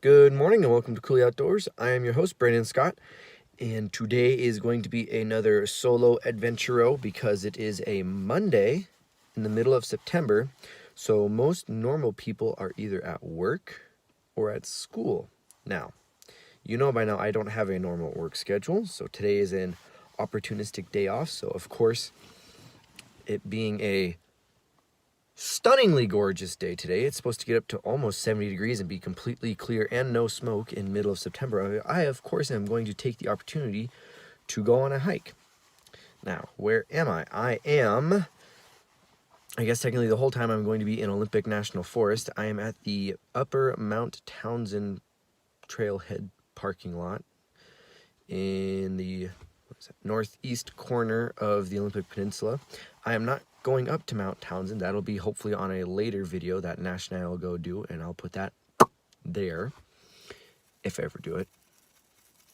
Good morning and welcome to Cooley Outdoors. I am your host, Brandon Scott, and today is going to be another solo adventuro because it is a Monday in the middle of September. So most normal people are either at work or at school. Now, you know by now I don't have a normal work schedule, so today is an opportunistic day off. So of course, it being a stunningly gorgeous day today. It's supposed to get up to almost 70 degrees and be completely clear and no smoke in middle of September. I of course am going to take the opportunity to go on a hike. Now, where am I? I guess technically the whole time I'm going to be in Olympic National Forest. I am at the upper Mount Townsend trailhead parking lot in the northeast corner of the Olympic Peninsula. I am not going up to Mount Townsend. That'll be hopefully on a later video that Nash and I will go do, and I'll put that there if I ever do it.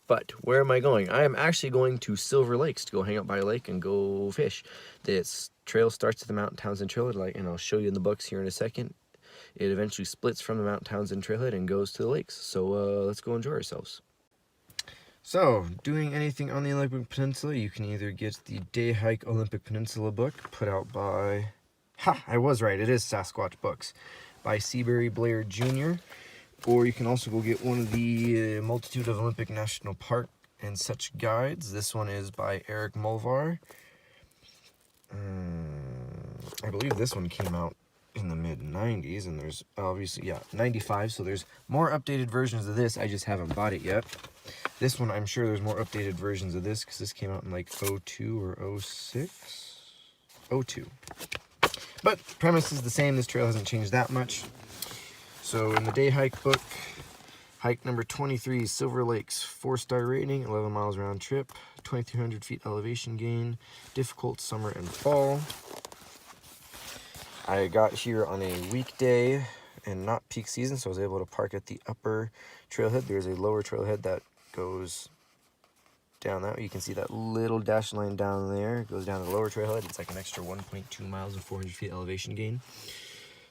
But where am I going? I am actually going to Silver Lakes to go hang out by a lake and go fish. This trail starts at the Mount Townsend trailhead, and I'll show you in the books here in a second. It eventually splits from the Mount Townsend trailhead and goes to the lakes. So let's go enjoy ourselves. So, doing anything on the Olympic Peninsula, you can either get the Day Hike Olympic Peninsula book put out by, I was right, it is Sasquatch Books, by Seabury Blair Jr., or you can also go get one of the multitude of Olympic National Park and such guides. This one is by Eric Mulvar. I believe this one came out in the mid-90s, and there's obviously, 95, so there's more updated versions of this. I just haven't bought it yet. This one, I'm sure there's more updated versions of this, because this came out in like 02 or 06? 02. But premise is the same. This trail hasn't changed that much. So in the day hike book, hike number 23, Silver Lakes, 4-star rating, 11 miles round trip, 2,300 feet elevation gain, difficult summer and fall. I got here on a weekday and not peak season, so I was able to park at the upper trailhead. There's a lower trailhead that goes down that way. You can see that little dashed line down there. It goes down to the lower trailhead. It's like an extra 1.2 miles of 400 feet elevation gain.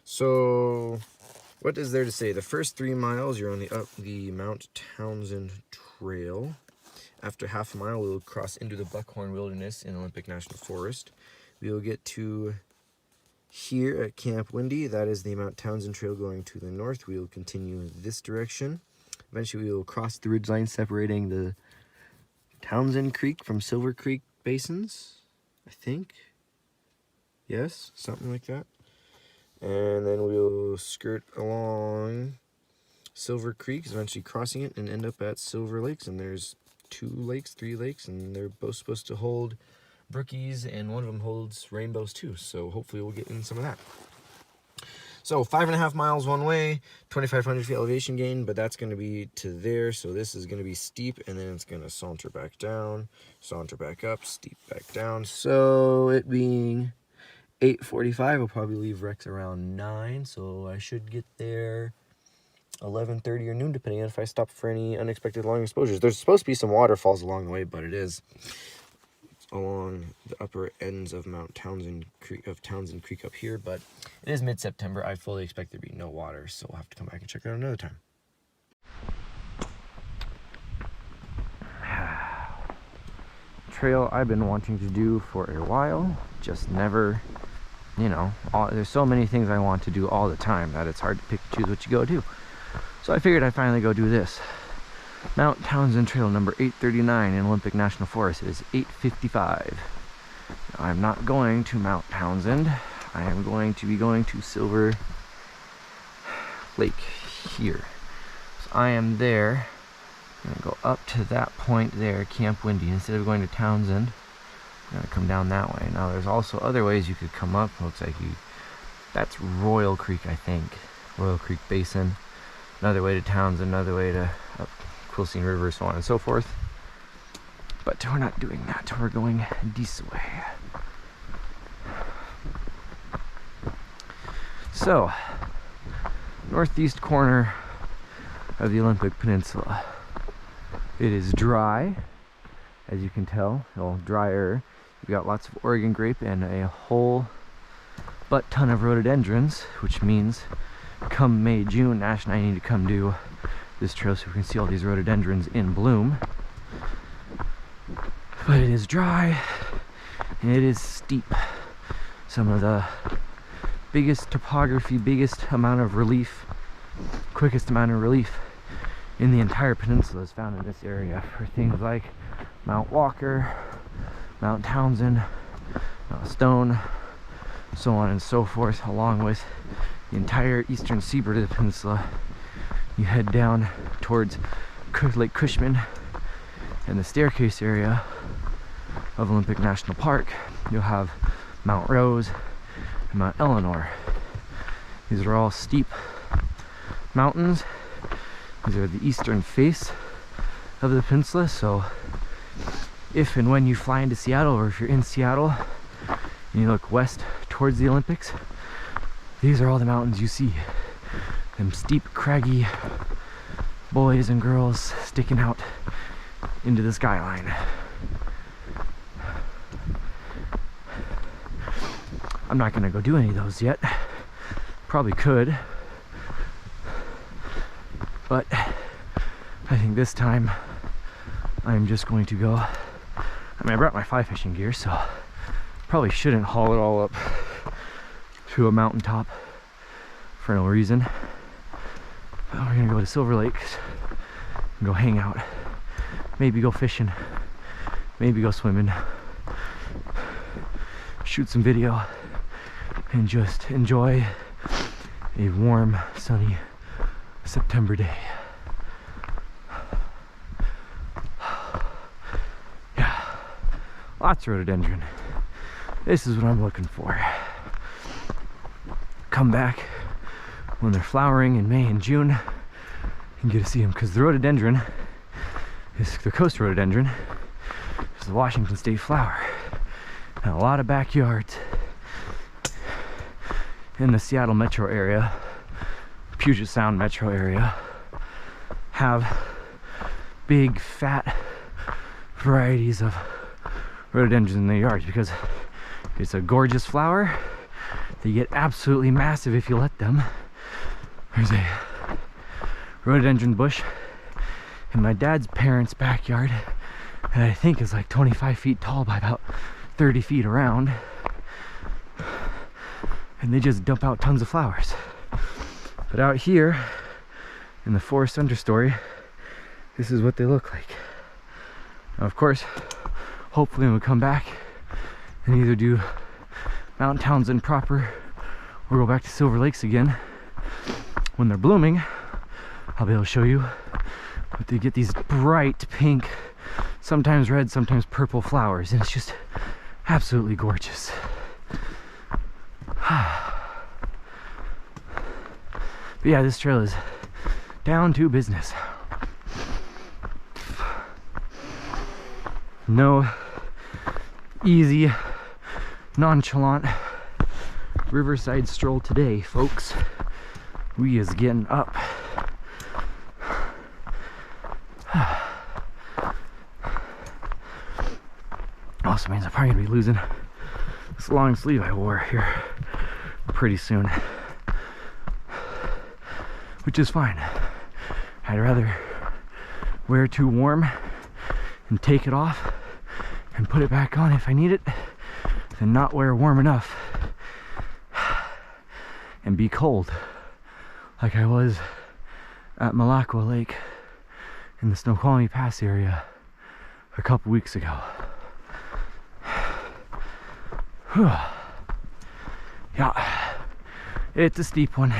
So what is there to say? The first 3 miles, you're on the Mount Townsend Trail. After half a mile, we'll cross into the Buckhorn Wilderness in Olympic National Forest. We will get to here at Camp Windy. That is the Mount Townsend Trail going to the north. We will continue this direction. Eventually, we will cross the ridgeline separating the Townsend Creek from Silver Creek basins, I think. Yes, something like that. And then we'll skirt along Silver Creek, eventually crossing it, and end up at Silver Lakes. And there's 3 lakes, and they're both supposed to hold brookies, and one of them holds rainbows too. So hopefully we'll get in some of that. So 5.5 miles one way, 2,500 feet elevation gain, but that's going to be to there. So this is going to be steep, and then it's going to saunter back down, saunter back up, steep back down. So it being 8:45, I'll probably leave Rex around 9. So I should get there 11:30 or noon, depending on if I stop for any unexpected long exposures. There's supposed to be some waterfalls along the way, but it is along the upper ends of Townsend Creek up here, but it is mid-September. I fully expect there to be no water, so we'll have to come back and check it out another time. Trail I've been wanting to do for a while, just never, there's so many things I want to do all the time that it's hard to pick and choose what you go do. So I figured I'd finally go do this. Mount Townsend Trail number 839 in Olympic National Forest. It is 8:55. Now, I'm not going to Mount Townsend. I am going to be going to Silver Lake here. So I am there. I'm going to go up to that point there, Camp Windy. Instead of going to Townsend, I'm going to come down that way. Now there's also other ways you could come up. Looks like that's Royal Creek, I think. Royal Creek Basin. Another way to Townsend, another way to up Quilcene River, so on and so forth. But we're not doing that. We're going this way. So, northeast corner of the Olympic Peninsula. It is dry, as you can tell, well, drier. You've got lots of Oregon grape and a whole butt ton of rhododendrons, which means come May, June, Nash and I need to come do this trail so we can see all these rhododendrons in bloom. But it is dry and it is steep. Some of the biggest topography, biggest amount of relief, quickest amount of relief in the entire peninsula is found in this area for things like Mount Walker, Mount Townsend, Mount Stone, so on and so forth, along with the entire eastern seaboard of the peninsula. You head down towards Lake Cushman and the staircase area of Olympic National Park. You'll have Mount Rose and Mount Eleanor. These are all steep mountains. These are the eastern face of the peninsula, so if and when you fly into Seattle, or if you're in Seattle and you look west towards the Olympics, these are all the mountains you see. Them steep, craggy boys and girls sticking out into the skyline. I'm not gonna go do any of those yet. Probably could, but I think this time I'm just going to go. I mean, I brought my fly fishing gear, so probably shouldn't haul it all up to a mountaintop for no reason. But we're gonna go to Silver Lakes and go hang out, maybe go fishing, maybe go swimming, shoot some video, and just enjoy a warm, sunny September day. Yeah, lots of rhododendron. This is what I'm looking for. Come back when they're flowering in May and June and get to see them, because the rhododendron is the coast rhododendron. It's the Washington State flower, and a lot of backyards in the Seattle metro area, Puget Sound metro area, have big fat varieties of rhododendrons in their yards because it's a gorgeous flower. They get absolutely massive if you let them. There's a rhododendron bush in my dad's parents' backyard that I think is like 25 feet tall by about 30 feet around. And they just dump out tons of flowers. But out here in the forest understory, this is what they look like. Now, of course, hopefully when we come back and either do Mount Townsend proper or go back to Silver Lakes again, when they're blooming, I'll be able to show you. But they get these bright pink, sometimes red, sometimes purple flowers, and it's just absolutely gorgeous. But yeah, this trail is down to business. No easy, nonchalant riverside stroll today, folks. We is getting up. Also means I'm probably gonna be losing this long sleeve I wore here pretty soon, which is fine. I'd rather wear too warm and take it off and put it back on if I need it than not wear warm enough and be cold like I was at Malacca Lake in the Snoqualmie Pass area a couple weeks ago. Yeah, it's a steep one,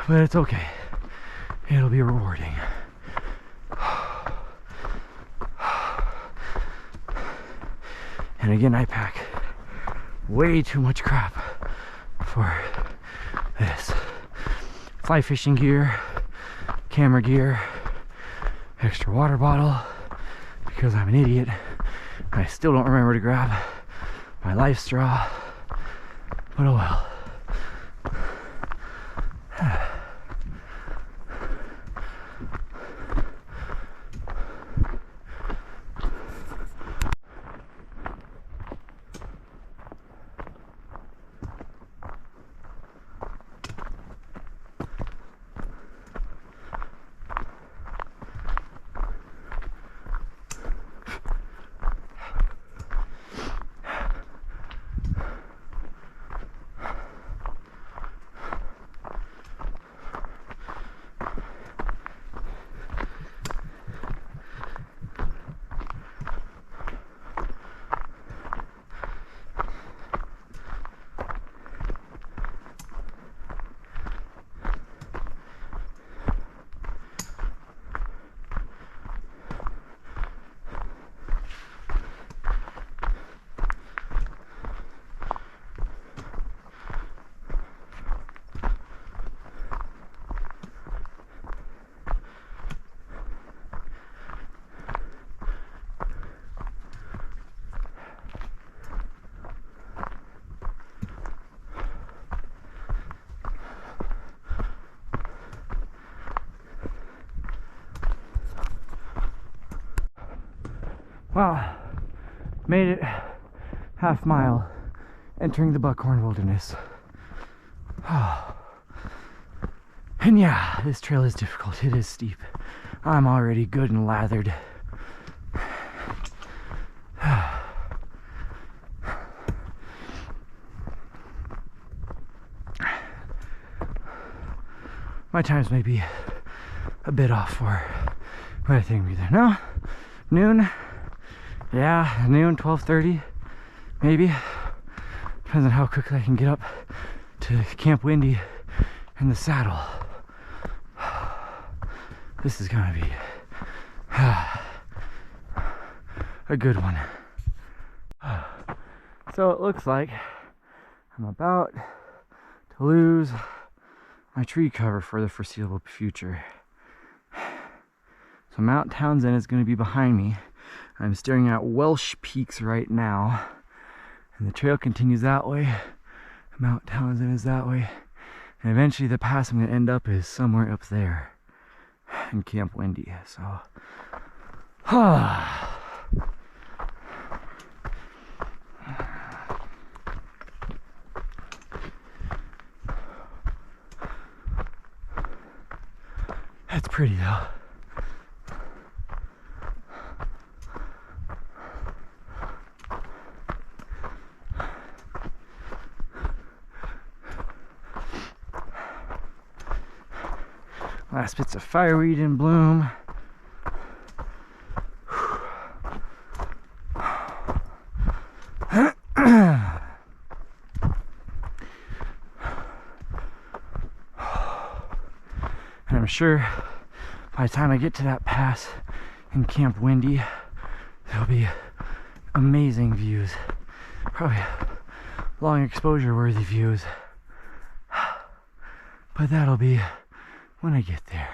but it's okay. It'll be rewarding. And again, I pack way too much crap for this. Fly fishing gear, camera gear, extra water bottle, because I'm an idiot. I still don't remember to grab my life straw, but oh well. Well, made it half mile entering the buckhorn wilderness. And yeah, this trail is difficult. It is steep. I'm already good and lathered. My times may be a bit off for what I think we're there. No? Noon? Yeah, noon, 12:30, maybe. Depends on how quickly I can get up to Camp Windy in the saddle. This is gonna be a good one. So it looks like I'm about to lose my tree cover for the foreseeable future. So Mount Townsend is going to be behind me. I'm staring at Welsh Peaks right now, and the trail continues that way. Mount Townsend is that way, and eventually the pass I'm going to end up is somewhere up there in Camp Windy. So that's pretty though. Last bits of fireweed in bloom. And I'm sure by the time I get to that pass in Camp Windy, there'll be amazing views. Probably long exposure worthy views. But that'll be when I get there.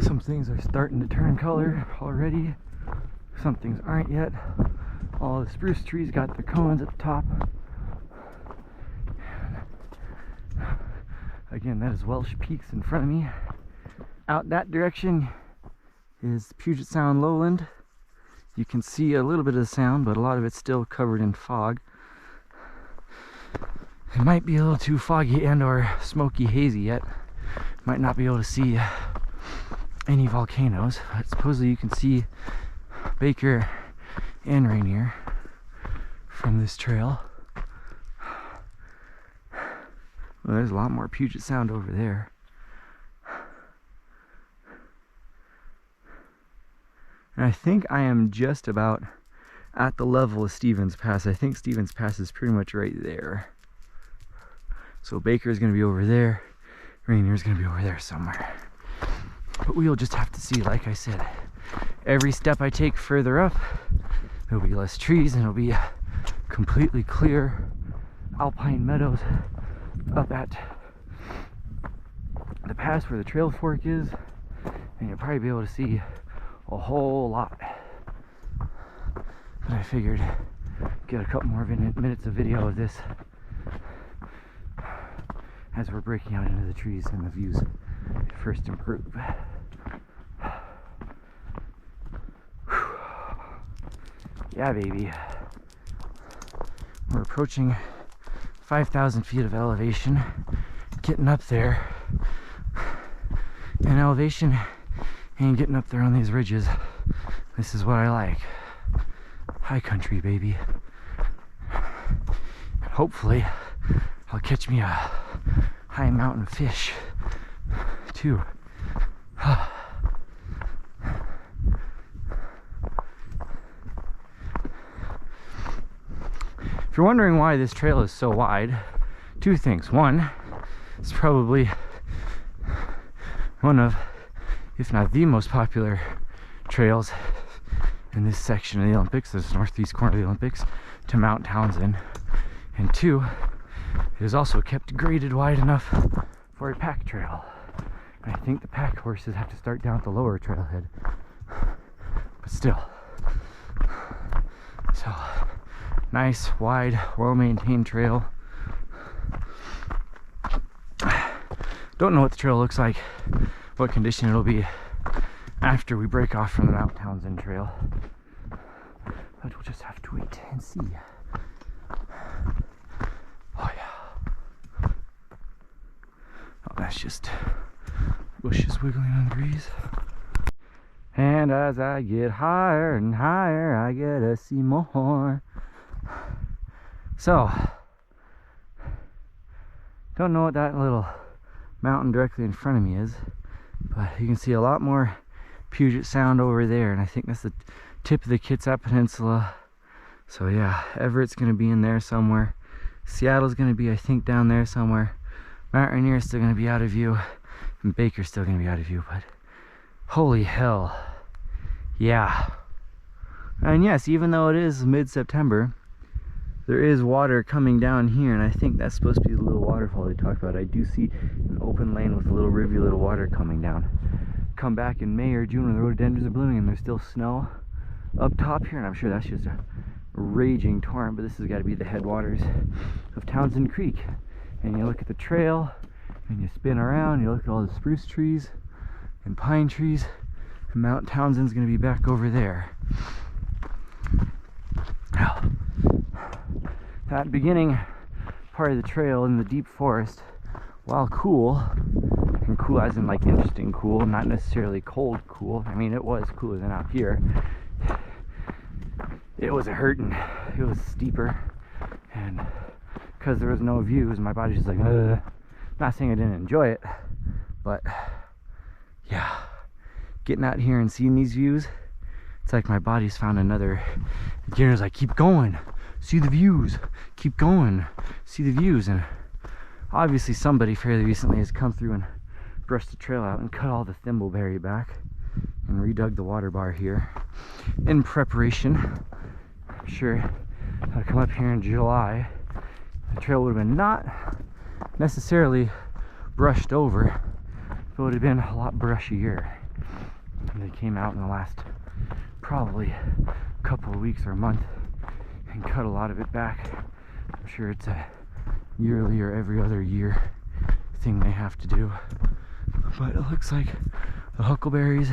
Some things are starting to turn color already. Some things aren't yet. All the spruce trees got their cones at the top. Again, that is Welsh Peaks in front of me. Out that direction is Puget Sound lowland. You can see a little bit of the sound, but a lot of it's still covered in fog. It might be a little too foggy and or smoky hazy yet. Might not be able to see any volcanoes, but supposedly you can see Baker and Rainier from this trail. Well, there's a lot more Puget Sound over there. And I think I am just about at the level of Stevens Pass. I think Stevens Pass is pretty much right there. So Baker is going to be over there. Rainier is going to be over there somewhere. But we'll just have to see. Like I said, every step I take further up, there'll be less trees and it'll be completely clear alpine meadows up at the pass where the trail fork is, and you'll probably be able to see a whole lot. But I figured get a couple more minutes of video of this as we're breaking out into the trees and the views first improve. Yeah, baby. We're approaching 5,000 feet of elevation, getting up there. And elevation ain't getting up there on these ridges. This is what I like. High country, baby. Hopefully, I'll catch me a high mountain fish, too. If you're wondering why this trail is so wide, two things. One, it's probably one of, if not the most popular trails in this section of the Olympics, this northeast corner of the Olympics, to Mount Townsend. And two, it is also kept graded wide enough for a pack trail. And I think the pack horses have to start down at the lower trailhead. but still. So, nice, wide, well-maintained trail. Don't know what the trail looks like, what condition it'll be after we break off from the Mount Townsend trail. But we'll just have to wait and see. Oh yeah. Oh, that's just bushes wiggling in the breeze. And as I get higher and higher, I get to see more. So, don't know what that little mountain directly in front of me is, but you can see a lot more Puget Sound over there, and I think that's the tip of the Kitsap Peninsula. So yeah, Everett's gonna be in there somewhere. Seattle's gonna be, I think, down there somewhere. Mount Rainier's still gonna be out of view, and Baker's still gonna be out of view, but holy hell. Yeah. And yes, even though it is mid-September, there is water coming down here, and I think that's supposed to be the little waterfall they talked about. I do see an open lane with a little rivulet of water coming down. Come back in May or June when the rhododendrons are blooming and there's still snow up top here, and I'm sure that's just a raging torrent, but this has got to be the headwaters of Townsend Creek. And you look at the trail, and you spin around, you look at all the spruce trees and pine trees, and Mount Townsend's going to be back over there. Now, that beginning part of the trail in the deep forest, while cool, and cool as in like interesting cool, not necessarily cold cool, I mean it was cooler than out here, it was a hurting. It was steeper, and because there was no views, my body's just like, ugh. Not saying I didn't enjoy it, but yeah, getting out here and seeing these views, it's like my body's found another. Adrenaline's like, keep going, see the views, keep going, see the views. And obviously somebody fairly recently has come through and brushed the trail out and cut all the thimbleberry back and redug the water bar here in preparation. I'm sure I'll come up here in July, the trail would have been not necessarily brushed over, but it would have been a lot brushier. And they came out in the last probably couple of weeks or a month and cut a lot of it back. I'm sure it's a yearly or every other year thing they have to do, but it looks like the huckleberries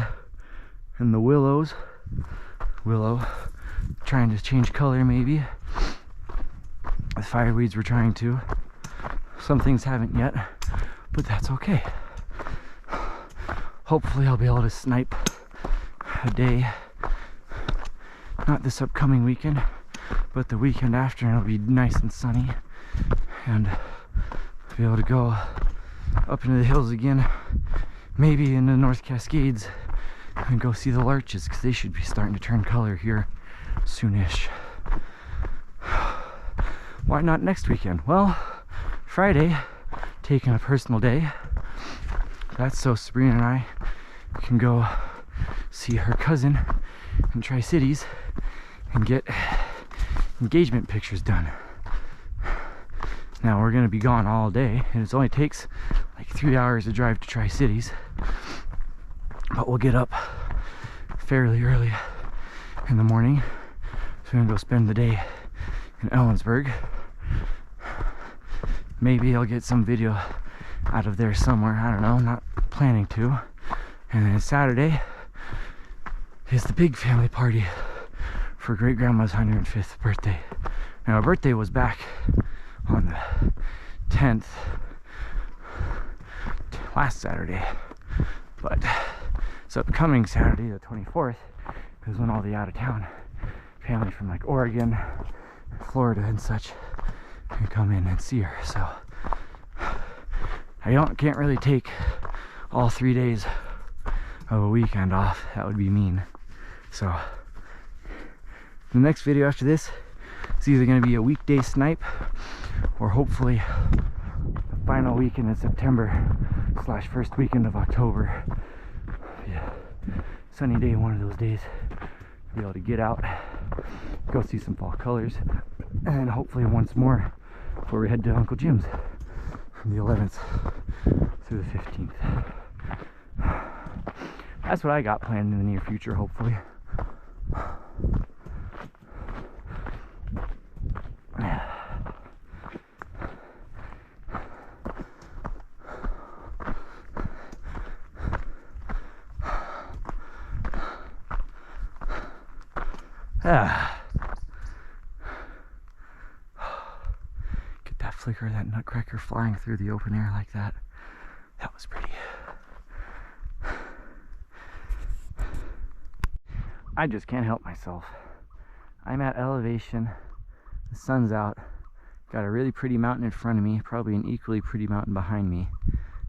and the willow trying to change color, maybe the fireweeds were trying to. Some things haven't yet, but that's okay. Hopefully I'll be able to snipe a day, not this upcoming weekend, but the weekend after, and it'll be nice and sunny, and be able to go up into the hills again, maybe in the North Cascades, and go see the larches, because they should be starting to turn color here soonish. Why not next weekend? Well, Friday, taking a personal day. That's so Sabrina and I can go see her cousin in Tri-Cities and get engagement pictures done. Now we're gonna be gone all day, and it only takes like 3 hours to drive to Tri-Cities, but we'll get up fairly early in the morning, so we're gonna go spend the day in Ellensburg. Maybe I'll get some video out of there somewhere, I don't know, I'm not planning to. And then Saturday is the big family party for great grandma's 105th birthday. Now her birthday was back on the 10th, last Saturday, but it's upcoming Saturday, the 24th, is when all the out of town family from like Oregon, Florida and such can come in and see her. So I can't really take all 3 days of a weekend off. That would be mean. So the next video after this is either going to be a weekday snipe, or hopefully the final weekend in September / first weekend of October. Yeah, sunny day, one of those days, be able to get out, go see some fall colors, and hopefully once more before we head to Uncle Jim's from the 11th through the 15th. That's what I got planned in the near future, hopefully. Ah. Get that flicker of that nutcracker flying through the open air like that. That was pretty. I just can't help myself. I'm at elevation, the sun's out, got a really pretty mountain in front of me, probably an equally pretty mountain behind me.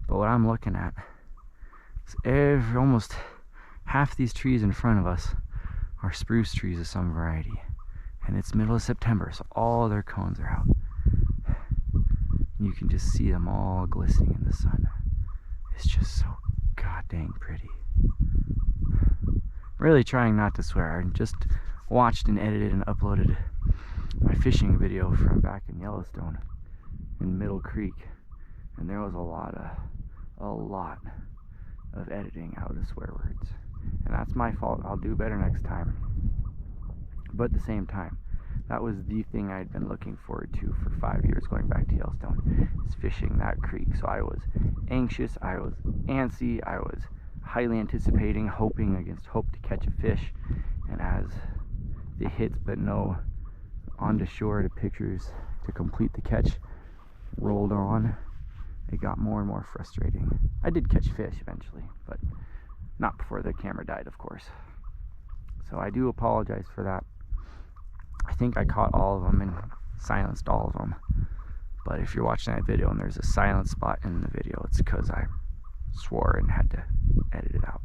But what I'm looking at is almost half these trees in front of us are spruce trees of some variety. And it's middle of September, so all their cones are out. You can just see them all glistening in the sun. It's just so god dang pretty. Really trying not to swear. I just watched and edited and uploaded my fishing video from back in Yellowstone in Middle Creek, and there was a lot of editing out of swear words, and that's my fault. I'll do better next time. But at the same time, that was the thing I'd been looking forward to for 5 years going back to Yellowstone, is fishing that creek. So I was anxious, I was antsy, I was highly anticipating, hoping against hope to catch a fish. And as the hits but no on to shore to pictures to complete the catch rolled on, it got more and more frustrating. I did catch fish eventually, but not before the camera died, of course. So I do apologize for that. I think I caught all of them and silenced all of them. But if you're watching that video and there's a silent spot in the video, it's because I swore and had to edit it out.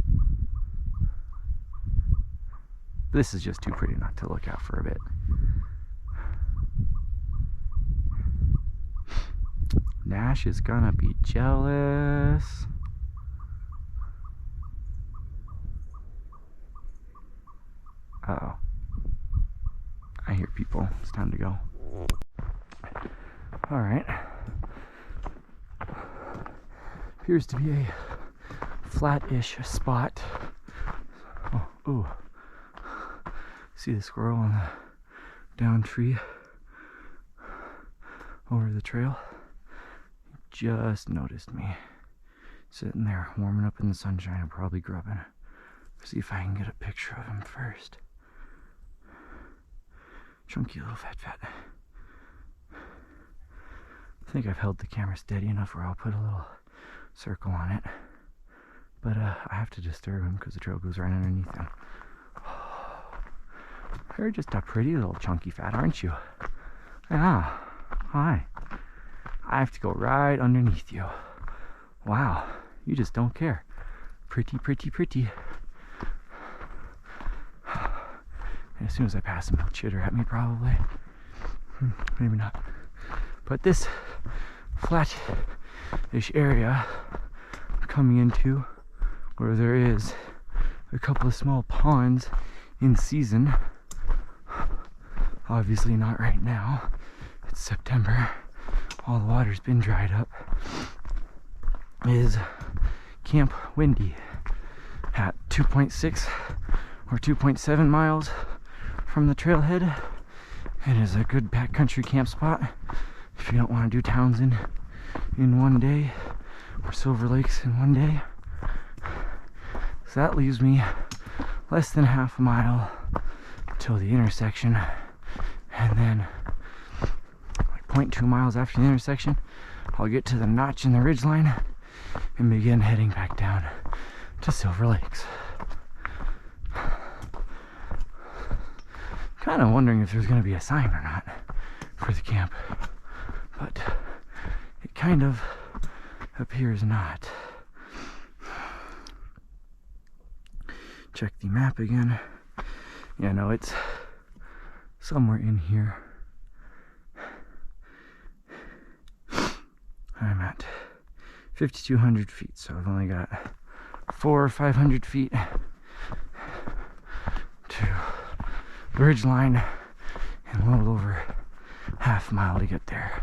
This is just too pretty not to look at for a bit. Nash is gonna be jealous. Uh-oh. I hear people. It's time to go. Alright. Appears to be a flat-ish spot. Oh, ooh. See the squirrel on the down tree over the trail? He just noticed me. Sitting there, warming up in the sunshine and probably grubbing. See if I can get a picture of him first. Chunky little fat. I think I've held the camera steady enough where I'll put a little circle on it. But I have to disturb him because the trail goes right underneath him. You're just a pretty little chunky fat, aren't you? Yeah. Hi. I have to go right underneath you. Wow. You just don't care. Pretty. And as soon as I pass him, he'll chitter at me probably. Maybe not. But this flat-ish area I'm coming into, where there is a couple of small ponds in season, obviously not right now, it's September, all the water's been dried up, is Camp Windy at 2.6 or 2.7 miles from the trailhead. It is a good backcountry camp spot if you don't want to do Townsend in one day or Silver Lakes in one day. So that leaves me less than half a mile till the intersection, and then like 0.2 miles after the intersection I'll get to the notch in the ridgeline and begin heading back down to Silver Lakes. Kind of wondering if there's going to be a sign or not for the camp, but it kind of appears not. Check the map again. Yeah, no, it's somewhere in here. I'm at 5,200 feet, so I've only got 400 or 500 feet to the ridge line and a little over half a mile to get there.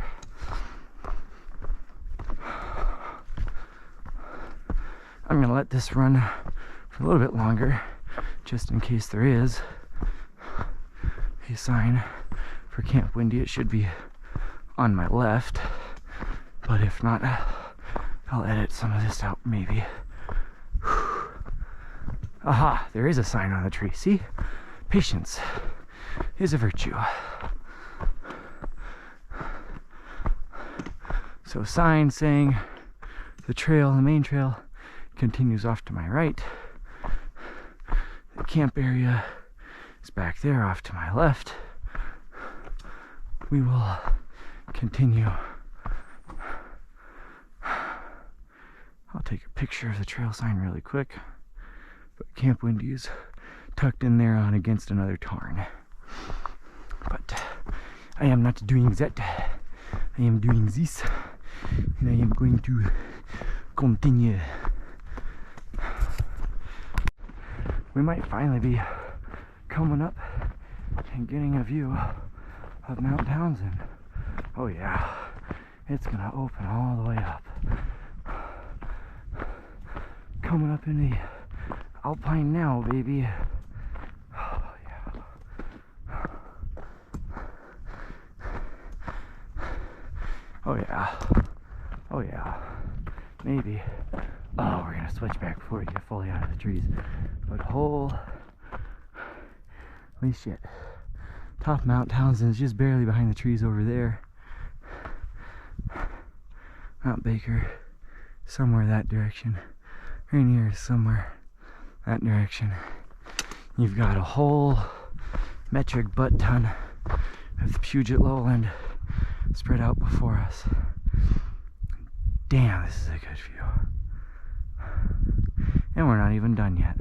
I'm going to let this run for a little bit longer, just in case there is a sign for Camp Windy. It should be on my left, but if not, I'll edit some of this out maybe. Aha, there is a sign on the tree. See? Patience. is a virtue. So sign saying the trail, the main trail, continues off to my right. The camp area is back there off to my left. We will continue. I'll take a picture of the trail sign really quick. But Camp Windy's tucked in there on against another tarn. But I am not doing that. I am doing this. And I am going to continue. We might finally be coming up and getting a view of Mount Townsend. Oh yeah, it's gonna open all the way up. Coming up in the alpine now, baby. Oh yeah. Oh yeah. Oh yeah. Maybe. Oh, we're gonna switch back before we get fully out of the trees. But holy shit. Top Mount Townsend is just barely behind the trees over there. Mount Baker, somewhere that direction. Rainier is somewhere that direction. You've got a whole metric butt ton of the Puget lowland spread out before us. Damn, this is a good view. And we're not even done yet.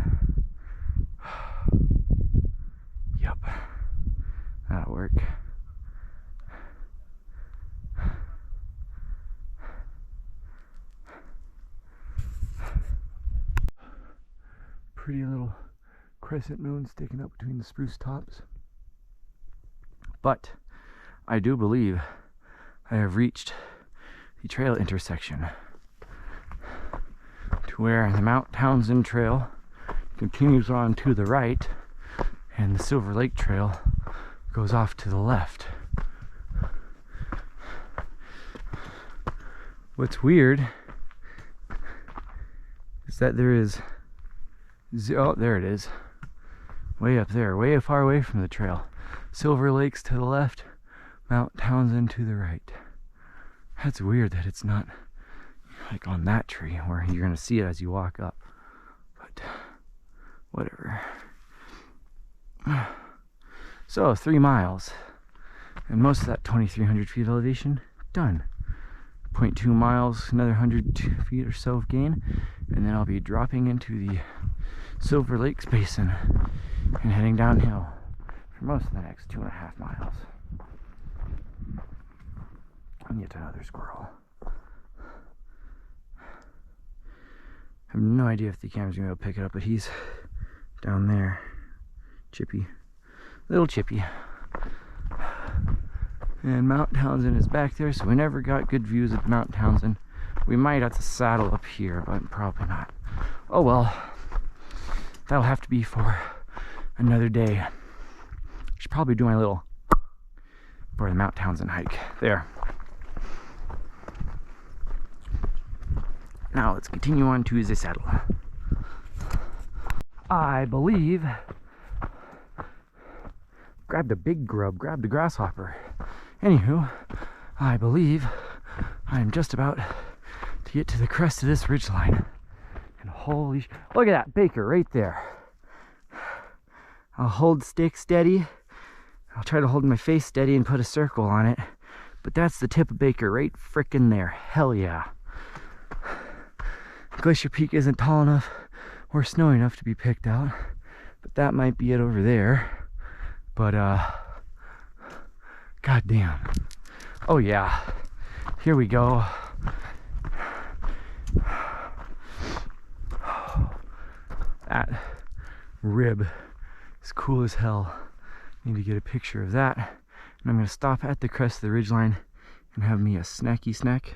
Yup. That'll work. Pretty little crescent moon sticking up between the spruce tops. But I do believe I have reached the trail intersection to where the Mount Townsend Trail continues on to the right and the Silver Lake Trail goes off to the left. What's weird is that there is oh, there it is. Way up there, way far away from the trail. Silver Lake's to the left, Mount Townsend to the right. That's weird that it's not like on that tree where you're gonna see it as you walk up. But whatever. So 3 miles. And most of that 2,300 feet elevation done. 0.2 miles, another 100 feet or so of gain, and then I'll be dropping into the Silver Lakes Basin and heading downhill for most of the next 2.5 miles. And yet another squirrel. I have no idea if the camera's gonna be able to pick it up, but he's down there. Chippy. Little Chippy. And Mount Townsend is back there, so we never got good views of Mount Townsend. We might have to saddle up here, but probably not. Oh well. That'll have to be for another day. I should probably do my little for the Mount Townsend hike. There. Now let's continue on to the saddle. I believe grabbed a big grub, grabbed a grasshopper. Anywho, I believe I'm just about to get to the crest of this ridgeline. And holy look at that Baker right there. I'll hold stick steady. I'll try to hold my face steady and put a circle on it. But that's the tip of Baker right frickin' there. Hell yeah. Glacier Peak isn't tall enough or snowy enough to be picked out. But that might be it over there. But god damn. Oh yeah. Here we go. That rib is cool as hell. Need to get a picture of that. And I'm gonna stop at the crest of the ridgeline and have me a snacky snack.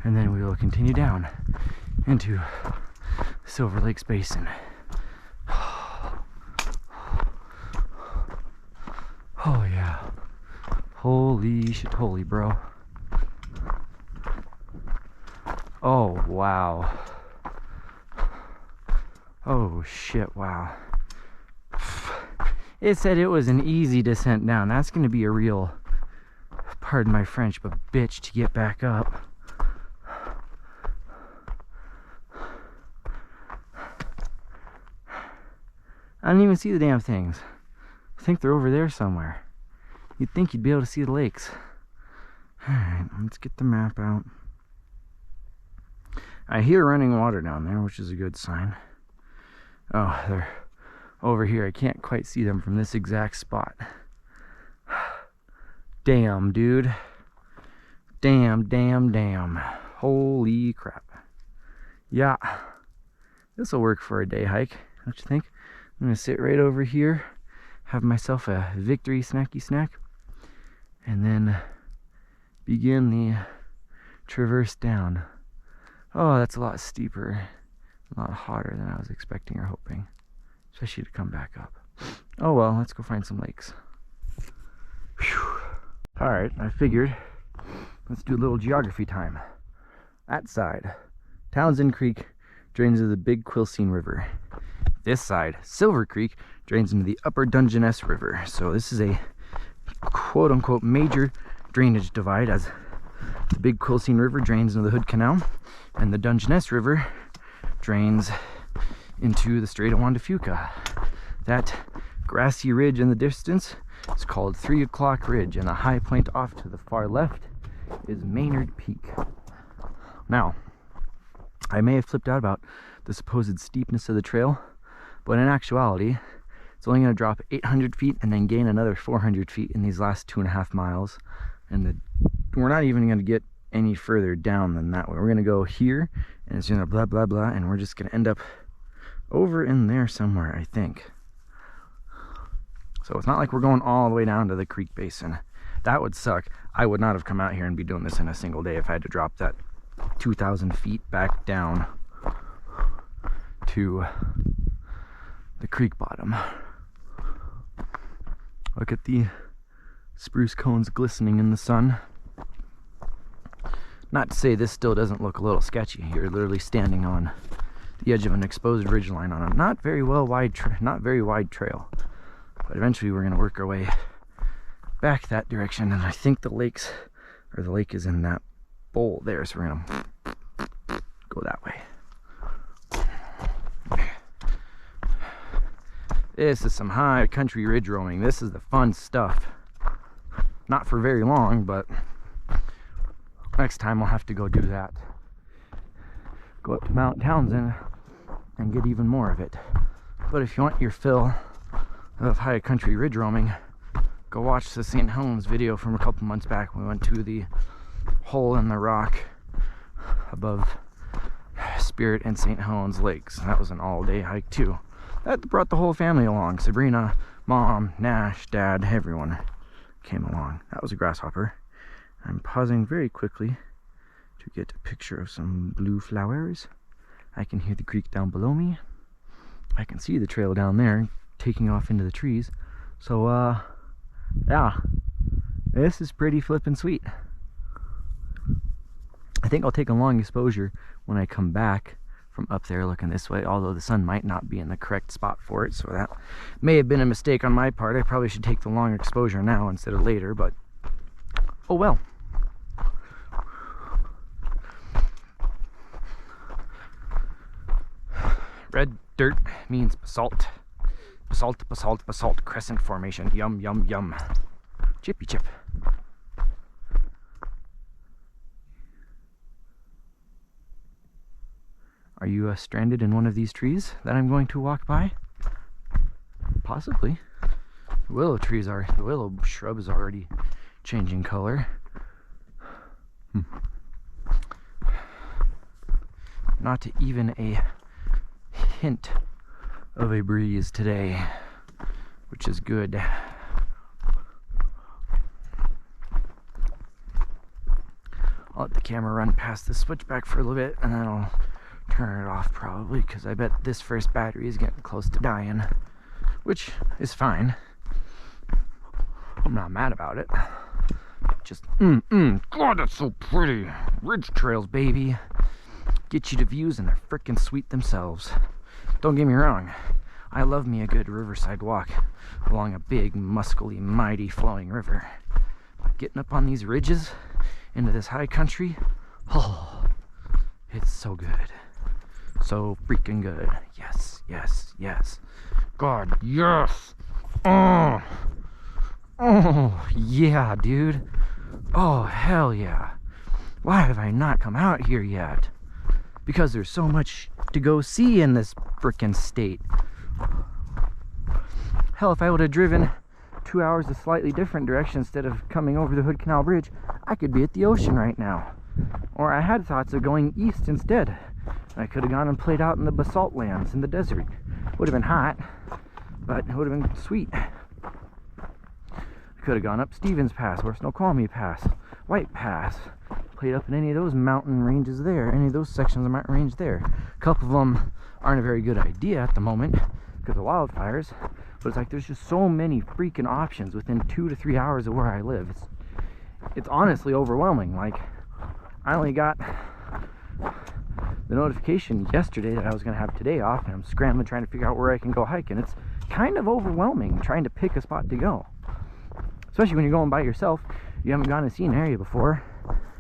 And then we will continue down into Silver Lakes Basin. Oh yeah. Holy shit, holy bro. Oh wow. Oh shit, wow. It said it was an easy descent down. That's going to be a real, pardon my French, but bitch to get back up. I don't even see the damn things. I think they're over there somewhere. You'd think you'd be able to see the lakes. Alright, let's get the map out. I hear running water down there, which is a good sign. Oh, they're over here. I can't quite see them from this exact spot. Damn, dude. Damn. Holy crap. Yeah. This'll work for a day hike, don't you think? I'm gonna sit right over here, have myself a victory snacky snack, and then begin the traverse down. Oh, that's a lot steeper, a lot hotter than I was expecting or hoping, especially to come back up. Oh well, let's go find some lakes. Alright, I figured, let's do a little geography time. That side, Townsend Creek drains into the Big Quilcene River. This side, Silver Creek, drains into the upper Dungeness River. So this is a quote-unquote major drainage divide, as the Big Quilcene River drains into the Hood Canal, and the Dungeness River drains into the Strait of Juan de Fuca. That grassy ridge in the distance is called 3 o'clock Ridge, and the high point off to the far left is Maynard Peak. Now, I may have flipped out about the supposed steepness of the trail, but in actuality, it's only going to drop 800 feet and then gain another 400 feet in these last 2.5 miles. And we're not even going to get any further down than that way. We're going to go here, and it's going to blah, blah, blah, and we're just going to end up over in there somewhere, I think. So it's not like we're going all the way down to the creek basin. That would suck. I would not have come out here and be doing this in a single day if I had to drop that 2,000 feet back down to the creek bottom. Look at the spruce cones glistening in the sun. Not to say this still doesn't look a little sketchy. You're literally standing on the edge of an exposed ridgeline on a not very wide trail. But eventually we're going to work our way back that direction, and I think the lake is in that bowl there, so we're going to go that way. This is some high country ridge roaming. This is the fun stuff. Not for very long, but next time I'll have to go do that. Go up to Mount Townsend and get even more of it. But if you want your fill of high country ridge roaming, go watch the St. Helens video from a couple months back. We went to the hole in the rock above Spirit and St. Helens lakes. That was an all-day hike too. That brought the whole family along. Sabrina, Mom, Nash, Dad, everyone came along. That was a grasshopper. I'm pausing very quickly to get a picture of some blue flowers. I can hear the creek down below me. I can see the trail down there taking off into the trees. So, yeah, this is pretty flippin' sweet. I think I'll take a long exposure when I come back from up there looking this way, although the sun might not be in the correct spot for it, so that may have been a mistake on my part. I probably should take the long exposure now instead of later, but oh well. Red dirt means basalt. Basalt crescent formation. Yum, yum, yum. Chippy chip. Are you stranded in one of these trees that I'm going to walk by? Possibly. The willow shrub is already changing color. Not even a hint of a breeze today, which is good. I'll let the camera run past the switchback for a little bit, and then I'll turn it off probably, because I bet this first battery is getting close to dying, which is fine. I'm not mad about it. Just God, that's so pretty. Ridge trails, baby, get you to views, and they're freaking sweet themselves. Don't get me wrong, I love me a good riverside walk along a big, muscly, mighty flowing river. But getting up on these ridges into this high country, oh, it's so good. So freaking good. Yes, yes, yes. God, yes. Oh, yeah, dude. Oh, hell yeah. Why have I not come out here yet? Because there's so much to go see in this frickin' state. Hell, if I would have driven 2 hours a slightly different direction instead of coming over the Hood Canal Bridge, I could be at the ocean right now. Or I had thoughts of going east instead. I could have gone and played out in the basalt lands in the desert. Would have been hot, but it would have been sweet. I could have gone up Stevens Pass or Snoqualmie Pass, White Pass, played up in any of those mountain ranges there, any of those sections of mountain range there. A couple of them aren't a very good idea at the moment because of wildfires, but it's like there's just so many freaking options within 2 to 3 hours of where I live. It's honestly overwhelming. Like, I only got the notification yesterday that I was going to have today off, and I'm scrambling trying to figure out where I can go hiking. It's kind of overwhelming trying to pick a spot to go, especially when you're going by yourself. You haven't gone and seen an area before.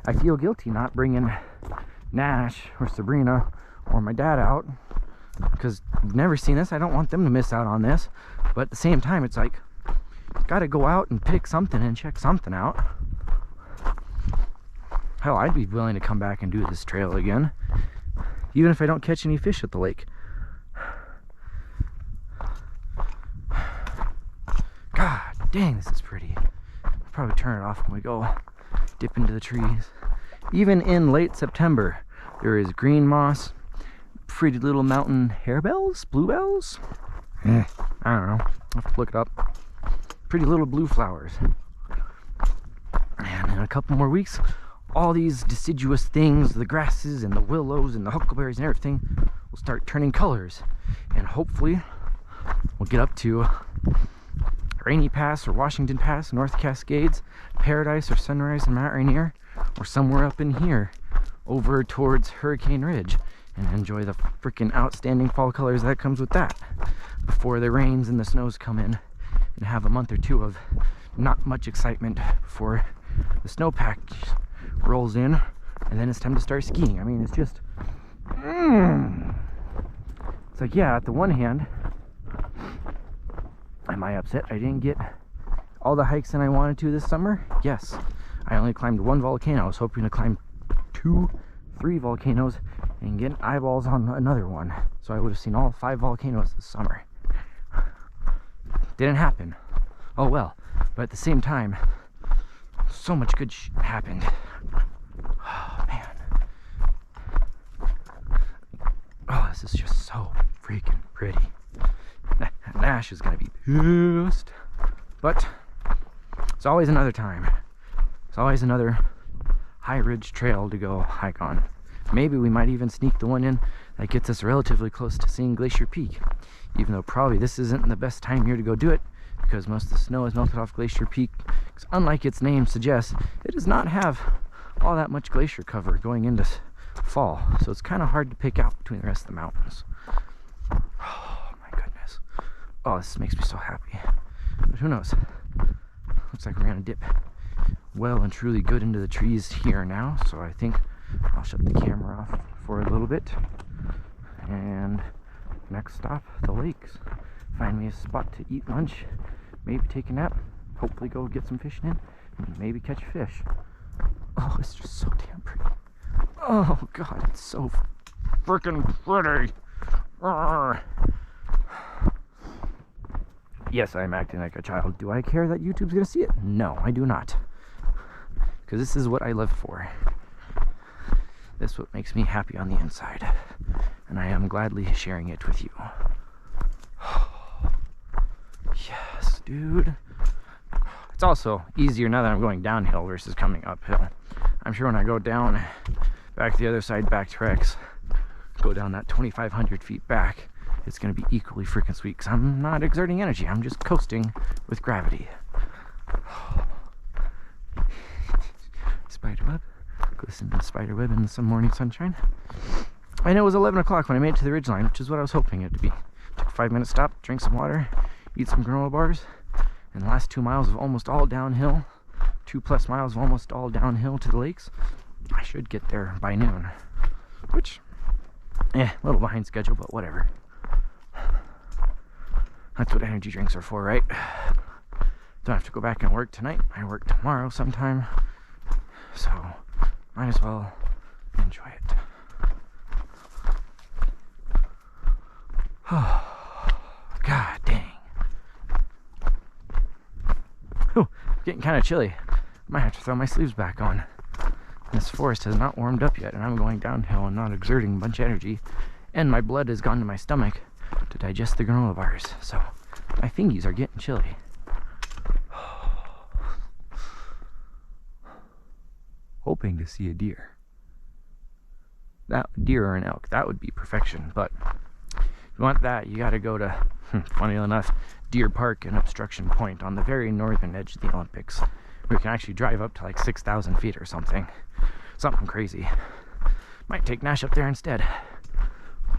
I feel guilty not bringing Nash or Sabrina or my dad out because I've never seen this. I don't want them to miss out on this, but at the same time, it's like, gotta go out and pick something and check something out. Hell, I'd be willing to come back and do this trail again, even if I don't catch any fish at the lake. God dang, this is pretty. I'll probably turn it off when we go dip into the trees. Even in late September, there is green moss, pretty little mountain harebells, bluebells. I don't know. I'll have to look it up. Pretty little blue flowers. And in a couple more weeks, all these deciduous things, the grasses and the willows and the huckleberries and everything, will start turning colors. And hopefully, we'll get up to Rainy Pass or Washington Pass, North Cascades, Paradise or Sunrise and Mount Rainier, or somewhere up in here over towards Hurricane Ridge, and enjoy the freaking outstanding fall colors that comes with that before the rains and the snows come in, and have a month or two of not much excitement before the snowpack rolls in, and then it's time to start skiing. I mean, it's just it's like, yeah, at the one hand, am I upset I didn't get all the hikes that I wanted to this summer? Yes. I only climbed one volcano. I was hoping to climb 2, 3 volcanoes and get eyeballs on another one, so I would have seen all 5 volcanoes this summer. Didn't happen. Oh well. But at the same time, so much good happened. Oh man. Oh, this is just so freaking pretty. Nash is gonna be pissed, but it's always another time. It's always another high ridge trail to go hike on. Maybe we might even sneak the one in that gets us relatively close to seeing Glacier Peak, even though probably this isn't the best time here to go do it because most of the snow is melted off Glacier Peak. Because unlike its name suggests, it does not have all that much glacier cover going into fall, so it's kind of hard to pick out between the rest of the mountains. Oh my goodness. Oh, this makes me so happy. But who knows? Looks like we're gonna dip well and truly good into the trees here now, so I think I'll shut the camera off for a little bit. And next stop, the lakes. Find me a spot to eat lunch, maybe take a nap, hopefully go get some fishing in, and maybe catch a fish. Oh, it's just so damn pretty. Oh god, it's so freaking pretty. Arrgh. Yes, I'm acting like a child. Do I care that YouTube's gonna see it? No, I do not. Because this is what I live for. This is what makes me happy on the inside. And I am gladly sharing it with you. Yes, dude. It's also easier now that I'm going downhill versus coming uphill. I'm sure when I go down, back the other side, back to Rex, go down that 2,500 feet back, it's going to be equally freaking sweet because I'm not exerting energy. I'm just coasting with gravity. Spiderweb. Glisten to the spiderweb in some morning sunshine. And it was 11 o'clock when I made it to the ridgeline, which is what I was hoping it to be. Took 5-minute stop, drink some water, eat some granola bars, and the last 2 miles of almost all downhill, 2+ miles of almost all downhill to the lakes. I should get there by noon, which, a little behind schedule, but whatever. That's what energy drinks are for, right? Don't have to go back and work tonight. I work tomorrow sometime, so might as well enjoy it. Oh, God dang. Oh, getting kind of chilly. Might have to throw my sleeves back on. This forest has not warmed up yet, and I'm going downhill and not exerting a bunch of energy, and my blood has gone to my stomach to digest the granola bars, so my fingies are getting chilly. Hoping to see a deer. That deer or an elk, that would be perfection, but if you want that, you gotta go to, funny enough, Deer Park and Obstruction Point on the very northern edge of the Olympics. We can actually drive up to like 6,000 feet or something. Something crazy. Might take Nash up there instead.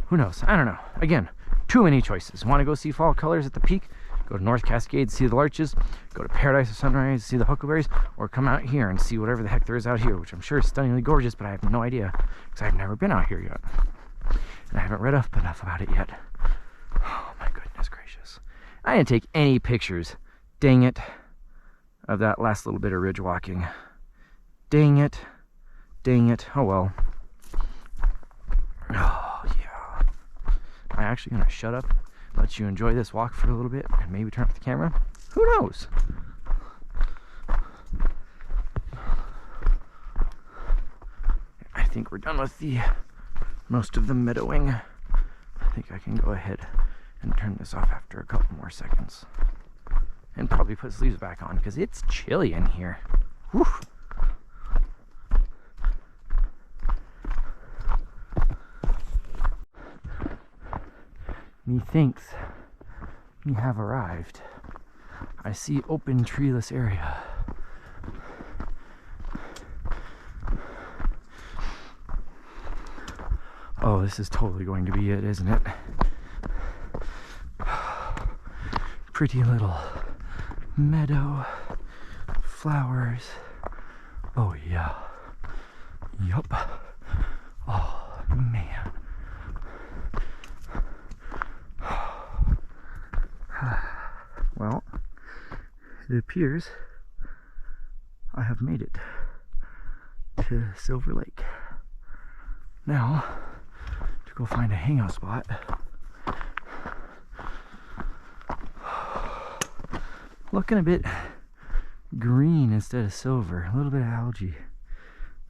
Who knows? I don't know. Again, too many choices. Want to go see fall colors at the peak? Go to North Cascades, see the larches. Go to Paradise at sunrise, see the huckleberries. Or come out here and see whatever the heck there is out here, which I'm sure is stunningly gorgeous, but I have no idea because I've never been out here yet. And I haven't read up enough about it yet. Oh my goodness gracious. I didn't take any pictures, dang it, of that last little bit of ridge walking. Dang it. Dang it. Oh well. Oh yeah. Am I actually going to shut up, let you enjoy this walk for a little bit, and maybe turn off the camera? Who knows? I think we're done with the most of the meadowing. I think I can go ahead and turn this off after a couple more seconds. And probably put sleeves back on because it's chilly in here. Whew. Methinks we have arrived. I see open treeless area. Oh, this is totally going to be it, isn't it? Pretty little meadow, flowers. Oh yeah. Yup. Oh man. Well, it appears I have made it to Silver Lake. Now, to go find a hangout spot. Looking a bit green instead of silver. A little bit of algae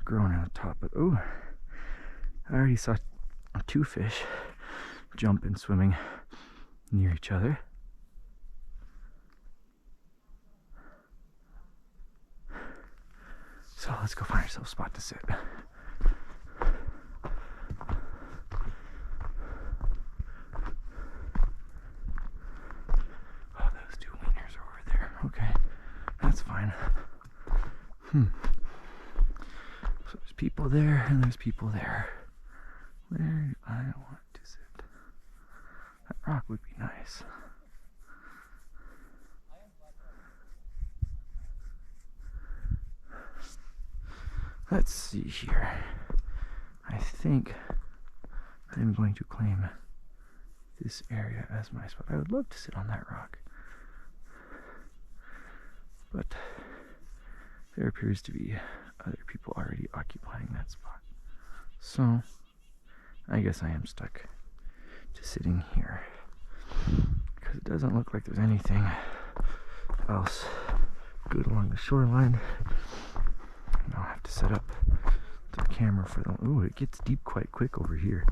growing on the top. But oh, I already saw 2 fish jumping, swimming near each other. So let's go find ourselves a spot to sit. Oh, those 2 wieners are over there. Okay, that's fine. So there's people there and there's people there. Where do I want to sit? That rock would be nice. Let's see here. I think I'm going to claim this area as my spot. I would love to sit on that rock, but there appears to be other people already occupying that spot. So I guess I am stuck to sitting here because it doesn't look like there's anything else good along the shoreline. I'll have to set up the camera for the... Ooh, it gets deep quite quick over here.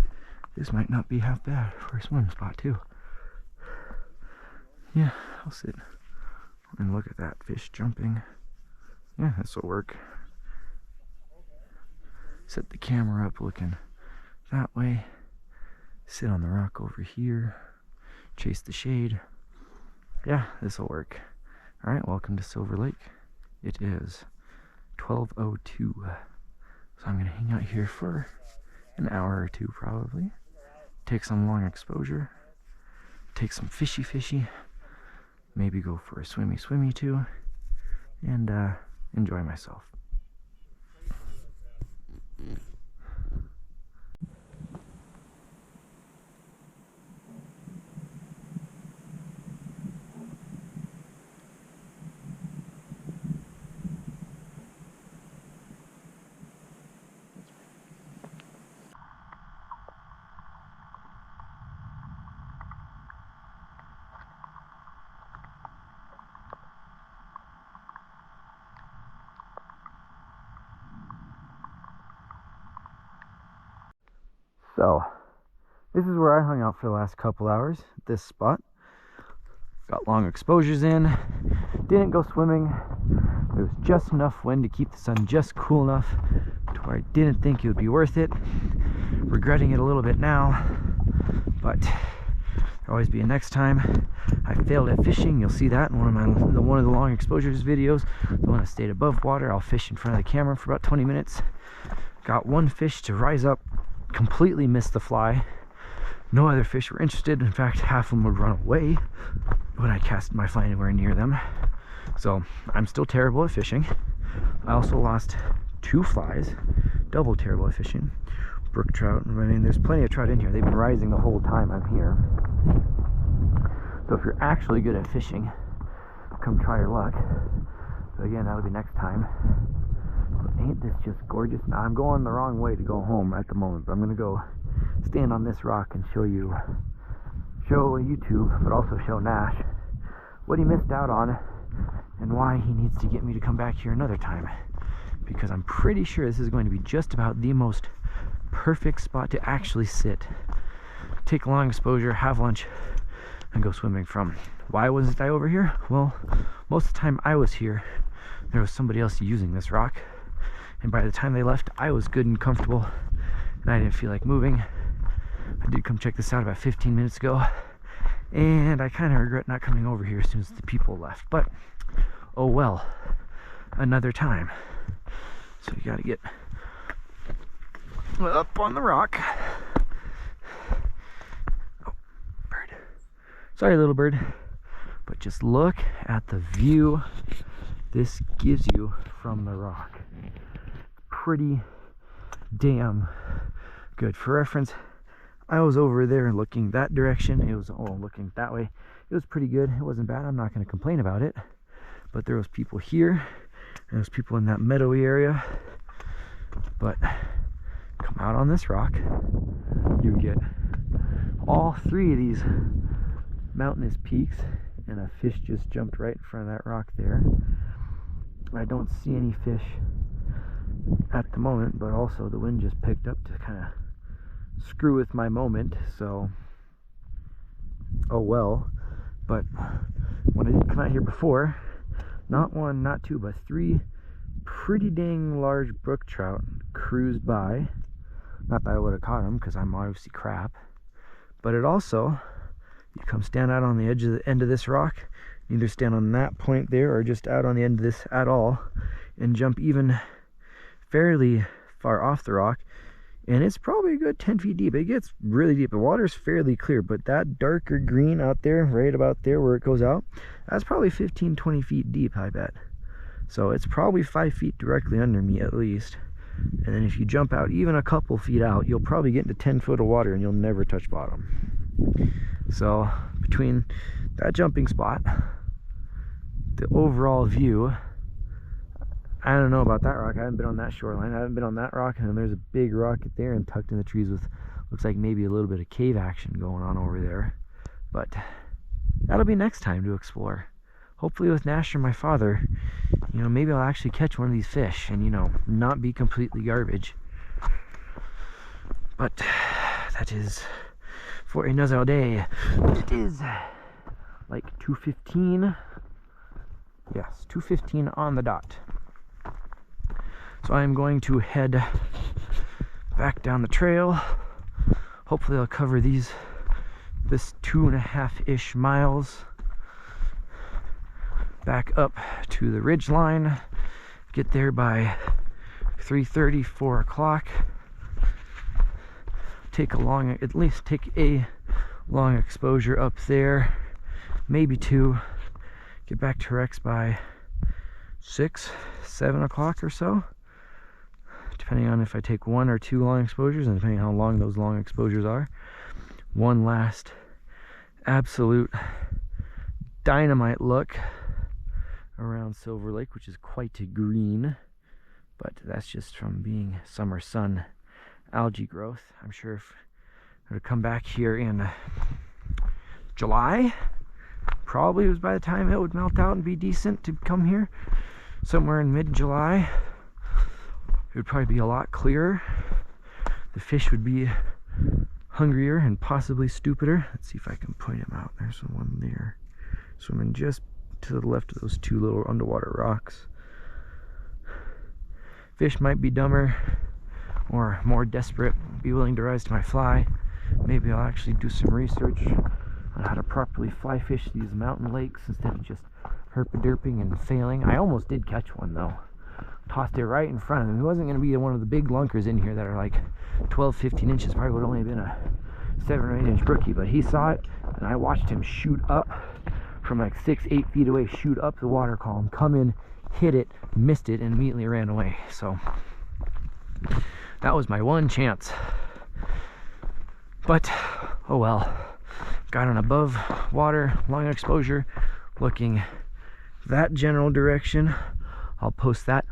This might not be half bad for a swim spot too. Yeah, I'll sit and look at that fish jumping. Yeah, this will work. Set the camera up looking that way. Sit on the rock over here. Chase the shade. Yeah, this will work. Alright, welcome to Silver Lake. It is 12:02. So I'm going to hang out here for an hour or two probably. Take some long exposure. take some fishy, maybe go for a swimmy too, and enjoy myself. So, this is where I hung out for the last couple hours, this spot. Got long exposures in, didn't go swimming. There was just enough wind to keep the sun just cool enough to where I didn't think it would be worth it. Regretting it a little bit now, but there'll always be a next time. I failed at fishing. You'll see that in one of the long exposures videos. The one that stayed above water, I'll fish in front of the camera for about 20 minutes. Got one fish to rise up, completely missed the fly. No other fish were interested. In fact, half of them would run away when I cast my fly anywhere near them. So I'm still terrible at fishing. I also lost 2 flies, double terrible at fishing. Brook trout, I mean, there's plenty of trout in here. They've been rising the whole time I'm here. So if you're actually good at fishing, come try your luck. So again, that'll be next time. But ain't this just gorgeous? Now I'm going the wrong way to go home at the moment, but I'm gonna go stand on this rock and show YouTube, but also show Nash what he missed out on and why he needs to get me to come back here another time, because I'm pretty sure this is going to be just about the most perfect spot to actually sit, take a long exposure, have lunch, and go swimming from. Why wasn't I over here? Well, most of the time I was here, there was somebody else using this rock, and by the time they left, I was good and comfortable, and I didn't feel like moving. I did come check this out about 15 minutes ago, and I kind of regret not coming over here as soon as the people left, but oh well, another time. So you gotta get up on the rock. Oh, bird. Sorry, little bird. But just look at the view this gives you from the rock. Pretty damn good. For reference, I was over there looking that direction. It was looking that way. It was pretty good. It wasn't bad. I'm not going to complain about it. But there was people here, and there was people in that meadowy area. But come out on this rock, you get all 3 of these mountainous peaks, and a fish just jumped right in front of that rock there. I don't see any fish at the moment, but also the wind just picked up to kind of screw with my moment, so oh well. But when I did come out here before, not 1, not 2, but 3 pretty dang large brook trout cruised by. Not that I would have caught them, because I'm obviously crap, but it also, you come stand out on the end of this rock, either stand on that point there or just out on the end of this at all, and jump even fairly far off the rock, and it's probably a good 10 feet deep. It gets really deep. The water's fairly clear, but that darker green out there, right about there where it goes out, that's probably 15-20 feet deep, I bet. So it's probably 5 feet directly under me at least. And then if you jump out even a couple feet out, you'll probably get into 10 foot of water and you'll never touch bottom. So between that jumping spot, the overall view, I don't know about that rock. I haven't been on that shoreline. I haven't been on that rock, and then there's a big rock there and tucked in the trees with, looks like maybe a little bit of cave action going on over there. But that'll be next time to explore. Hopefully with Nash or my father, you know, maybe I'll actually catch one of these fish and, you know, not be completely garbage. But that is for another day. It is like 2:15. Yes, 2:15 on the dot. So I'm going to head back down the trail. Hopefully I'll cover this 2.5-ish miles back up to the ridge line. Get there by 3:30, 4 o'clock. At least take a long exposure up there, maybe 2. Get back to Rex by 6, 7 o'clock or so, depending on if I take 1 or 2 long exposures and depending on how long those long exposures are. One last absolute dynamite look around Silver Lake, which is quite green, but that's just from being summer sun algae growth. I'm sure if I were to come back here in July, probably it was by the time it would melt out and be decent to come here, somewhere in mid-July, it would probably be a lot clearer. The fish would be hungrier and possibly stupider. Let's see if I can point him out. There's one there, swimming just to the left of those 2 little underwater rocks. Fish might be dumber or more desperate, be willing to rise to my fly. Maybe I'll actually do some research on how to properly fly fish these mountain lakes instead of just herpaderping and failing. I almost did catch one though. Tossed it right in front of him. He wasn't going to be one of the big lunkers in here that are like 12, 15 inches. Probably would have only been a 7 or 8 inch brookie, but he saw it and I watched him shoot up from like 6, 8 feet away, shoot up the water column, come in, hit it, missed it, and immediately ran away. So that was my one chance. But oh well. Got an above water long exposure looking that general direction. I'll post that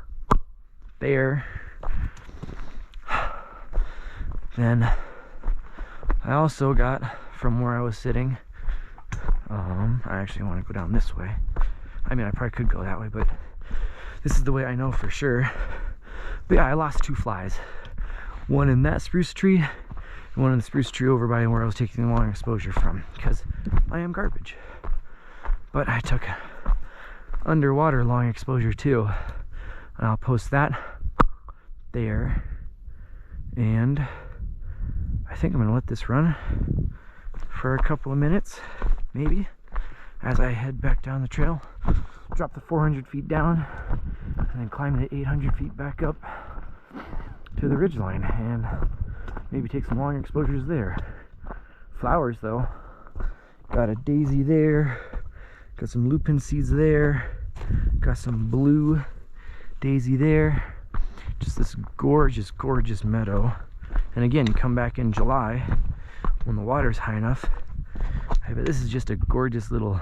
there. Then I also got from where I was sitting, I actually want to go down this way. I mean, I probably could go that way, but this is the way I know for sure. But yeah, I lost 2 flies. One in that spruce tree and one in the spruce tree over by where I was taking the long exposure from, because I am garbage. But I took underwater long exposure too, and I'll post that there. And I think I'm gonna let this run for a couple of minutes, maybe, as I head back down the trail, drop the 400 feet down, and then climb the 800 feet back up to the ridgeline, and maybe take some long exposures there. Flowers though, got a daisy there, got some lupin seeds there, got some blue daisy there. Just this gorgeous, gorgeous meadow. And again, you come back in July when the water's high enough. I bet this is just a gorgeous little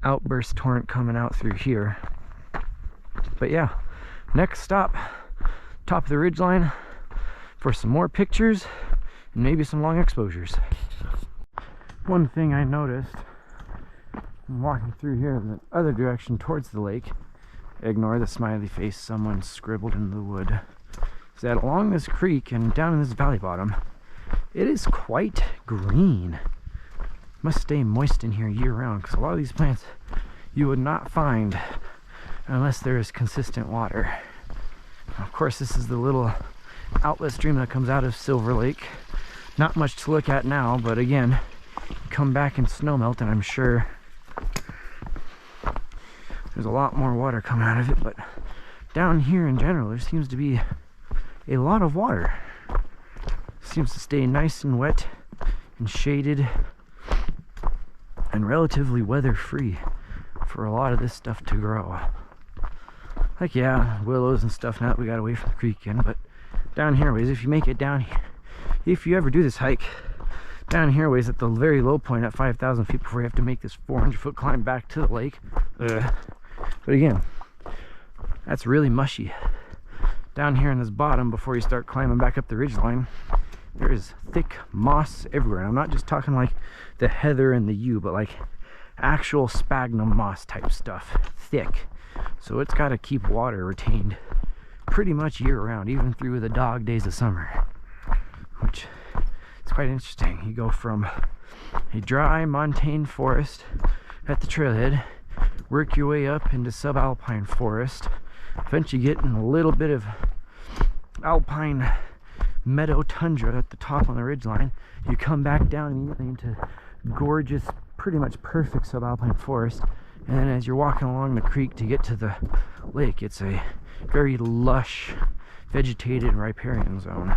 outburst torrent coming out through here. But yeah, next stop, top of the ridgeline for some more pictures and maybe some long exposures. One thing I noticed walking through here in the other direction towards the lake, ignore the smiley face someone scribbled in the wood, is that along this creek and down in this valley bottom, it is quite green. Must stay moist in here year round, because a lot of these plants you would not find unless there is consistent water. Of course, this is the little outlet stream that comes out of Silver Lake. Not much to look at now, but again, come back and snow melt and I'm sure there's a lot more water coming out of it. But down here in general, there seems to be a lot of water. Seems to stay nice and wet and shaded and relatively weather free for a lot of this stuff to grow. Like, yeah, willows and stuff now that we got away from the creek in, but down here ways, if you make it down here, if you ever do this hike down here ways at the very low point at 5,000 feet before you have to make this 400-foot climb back to the lake. But again, that's really mushy. Down here in this bottom, before you start climbing back up the ridgeline, there is thick moss everywhere. I'm not just talking like the heather and the yew, but like actual sphagnum moss type stuff, thick. So it's got to keep water retained pretty much year round, even through the dog days of summer, which is quite interesting. You go from a dry montane forest at the trailhead, work your way up into subalpine forest, eventually get in a little bit of alpine meadow tundra at the top on the ridgeline. You come back down immediately into gorgeous, pretty much perfect subalpine forest, and then as you're walking along the creek to get to the lake, it's a very lush, vegetated riparian zone.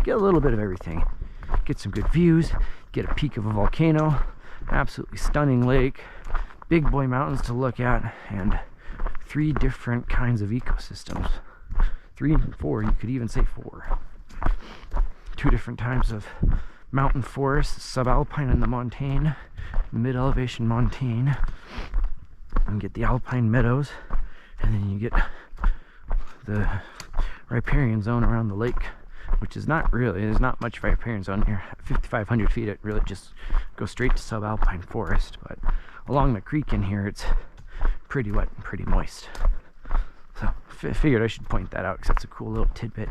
Get a little bit of everything. Get some good views, get a peek of a volcano, absolutely stunning lake, big boy mountains to look at, and 3 different kinds of ecosystems. 3, 4, you could even say 4. 2 different types of mountain forests, subalpine and the montane, mid-elevation montane. You get the alpine meadows, and then you get the riparian zone around the lake, which is not really, there's not much riparian zone here. At 5,500 feet, it really just goes straight to subalpine forest, but along the creek in here, it's pretty wet and pretty moist. So figured I should point that out because that's a cool little tidbit.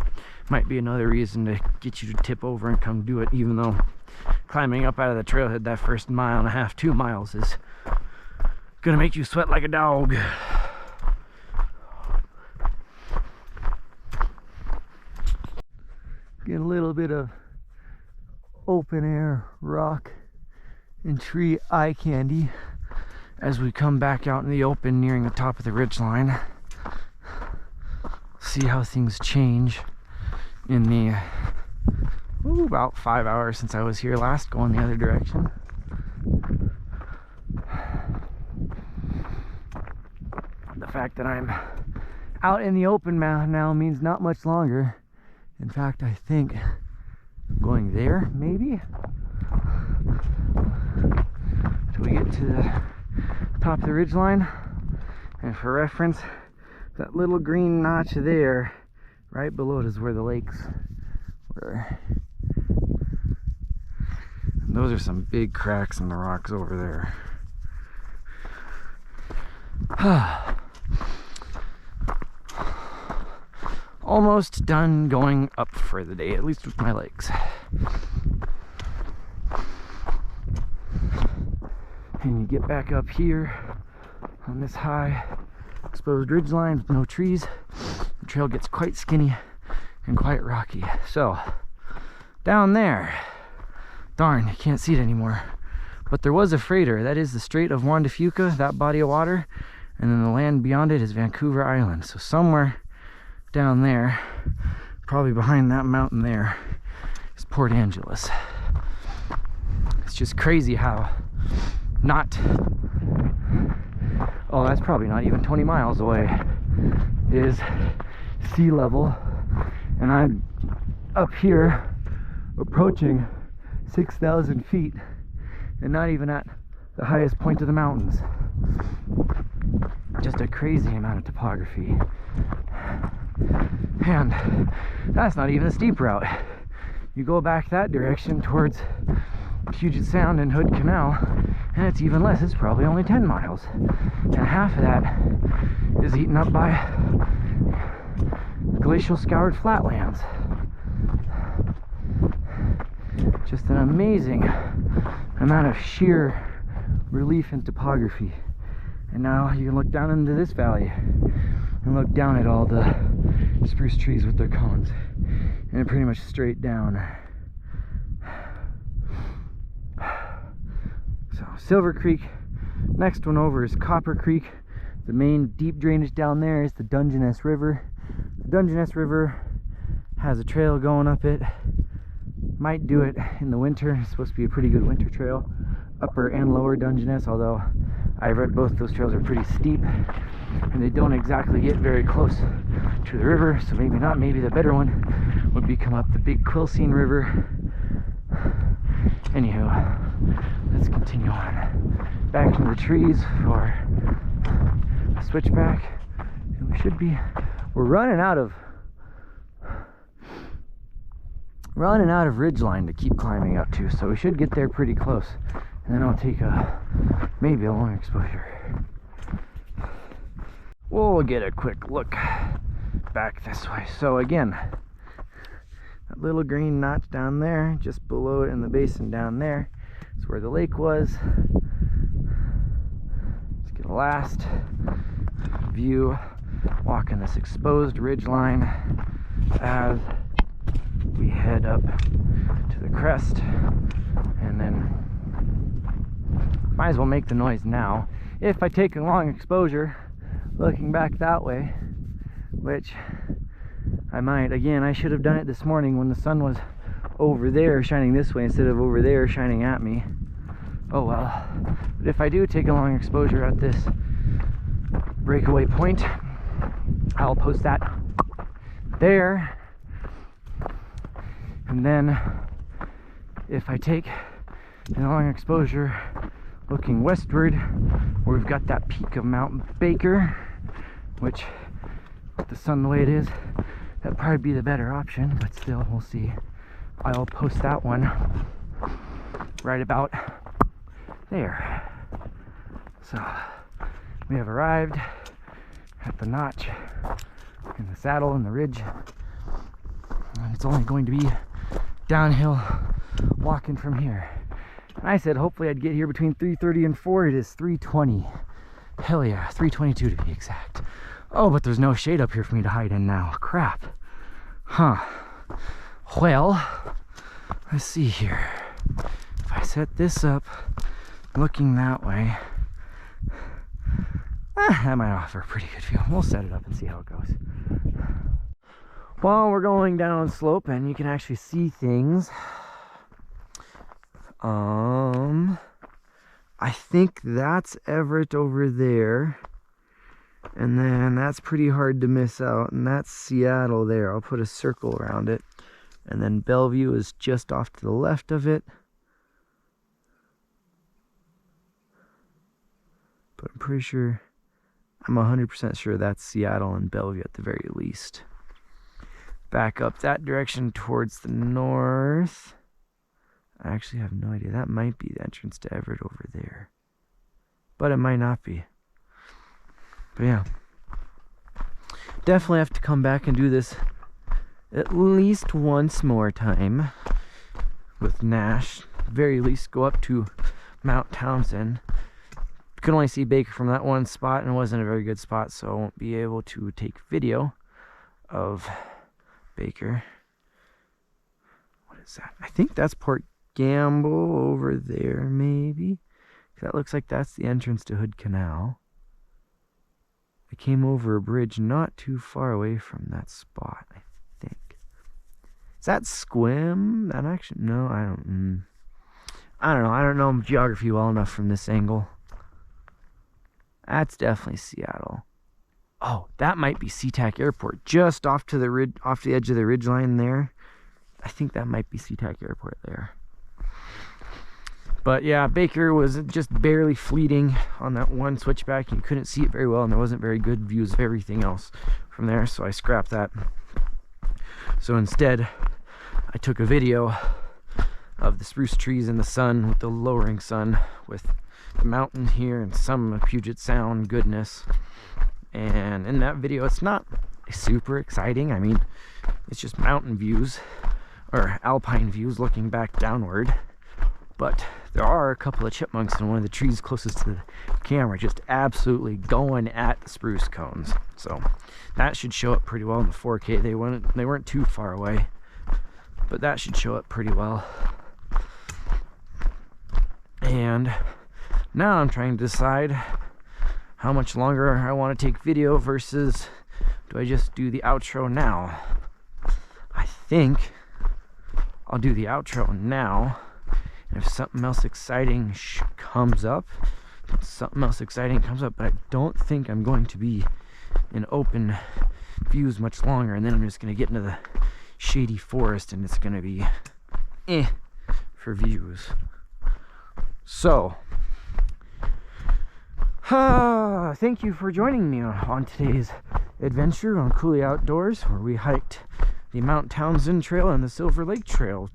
Might be another reason to get you to tip over and come do it, even though climbing up out of the trailhead that first 1.5 miles, 2 miles is gonna make you sweat like a dog. Get a little bit of open air rock and tree eye candy as we come back out in the open nearing the top of the ridgeline. See how things change in the about 5 hours since I was here last, going the other direction. The fact that I'm out in the open now means not much longer. In fact, I think I'm going there, maybe? Till we get to the top of the ridgeline. And for reference, that little green notch there, right below it, is where the lakes were. And those are some big cracks in the rocks over there. Almost done going up for the day, at least with my legs. And you get back up here on this high exposed ridgeline with no trees. The trail gets quite skinny and quite rocky. So down there, darn, you can't see it anymore, but there was a freighter. That is the Strait of Juan de Fuca, that body of water, and then the land beyond it is Vancouver Island. So somewhere down there, probably behind that mountain there, is Port Angeles. It's just crazy how that's probably not even 20 miles away, is sea level, and I'm up here approaching 6,000 feet and not even at the highest point of the mountains. Just a crazy amount of topography. And that's not even a steep route. You go back that direction towards Puget Sound and Hood Canal, and it's even less. It's probably only 10 miles. And half of that is eaten up by glacial scoured flatlands. Just an amazing amount of sheer relief and topography. And now you can look down into this valley and look down at all the spruce trees with their cones, and pretty much straight down. So Silver Creek, next one over is Copper Creek. The main deep drainage down there is the Dungeness River. The Dungeness River has a trail going up it. Might do it in the winter. It's supposed to be a pretty good winter trail, upper and lower Dungeness, although I've read both those trails are pretty steep and they don't exactly get very close to the river, so maybe not. Maybe the better one would be come up the Big Quilcene River. Anywho, let's continue on back into the trees for a switchback. And we're running out of ridgeline to keep climbing up to, so we should get there pretty close, and then I'll take maybe a long exposure. We'll get a quick look back this way. So again, that little green notch down there, just below it in the basin down there, is where the lake was. Let's get a last view walking this exposed ridgeline as we head up to the crest, and then might as well make the noise now. If I take a long exposure looking back that way, which I might, again, I should have done it this morning when the sun was over there shining this way instead of over there shining at me. Oh well. But if I do take a long exposure at this breakaway point, I'll post that there. And then if I take a long exposure looking westward, where we've got that peak of Mount Baker, which with the sun the way it is, that'd probably be the better option, but still, we'll see. I'll post that one right about there. So we have arrived at the notch in the saddle and the ridge, and it's only going to be downhill walking from here. And I said hopefully I'd get here between 3:30 and 4. It is 3:20. Hell yeah, 3:22 to be exact. Oh, but there's no shade up here for me to hide in now. Crap. Huh. Well, let's see here. If I set this up looking that way, that might offer a pretty good view. We'll set it up and see how it goes. Well, we're going down slope and you can actually see things. I think that's Everett over there. And then that's pretty hard to miss out. And that's Seattle there. I'll put a circle around it. And then Bellevue is just off to the left of it. But I'm pretty sure, I'm 100% sure that's Seattle and Bellevue at the very least. Back up that direction towards the north. I actually have no idea. That might be the entrance to Everett over there. But it might not be. But yeah. Definitely have to come back and do this at least once more time with Nash. Very least go up to Mount Townsend. Could only see Baker from that one spot, and it wasn't a very good spot, so I won't be able to take video of Baker. What is that? I think that's Port Gamble over there, maybe. That looks like that's the entrance to Hood Canal. I came over a bridge not too far away from that spot, I think. Is that Squim? That actually, no, I don't know. I don't know geography well enough from this angle. That's definitely Seattle. Oh, that might be SeaTac Airport, just off to the off the edge of the ridgeline there. I think that might be SeaTac Airport there. But yeah, Baker was just barely fleeting on that one switchback. You couldn't see it very well, and there wasn't very good views of everything else from there, so I scrapped that. So instead, I took a video of the spruce trees in the sun, with the lowering sun, with the mountain here and some Puget Sound goodness. And in that video, it's not super exciting. I mean, it's just mountain views, or alpine views looking back downward. But there are a couple of chipmunks in one of the trees closest to the camera, just absolutely going at the spruce cones. So that should show up pretty well in the 4K. They weren't too far away, but that should show up pretty well. And now I'm trying to decide how much longer I want to take video versus do I just do the outro now. I think I'll do the outro now. And if something else exciting comes up, but I don't think I'm going to be in open views much longer, and then I'm just going to get into the shady forest and it's going to be for views. So thank you for joining me on today's adventure on Coulee Outdoors, where we hiked the Mount Townsend Trail and the Silver Lake Trail,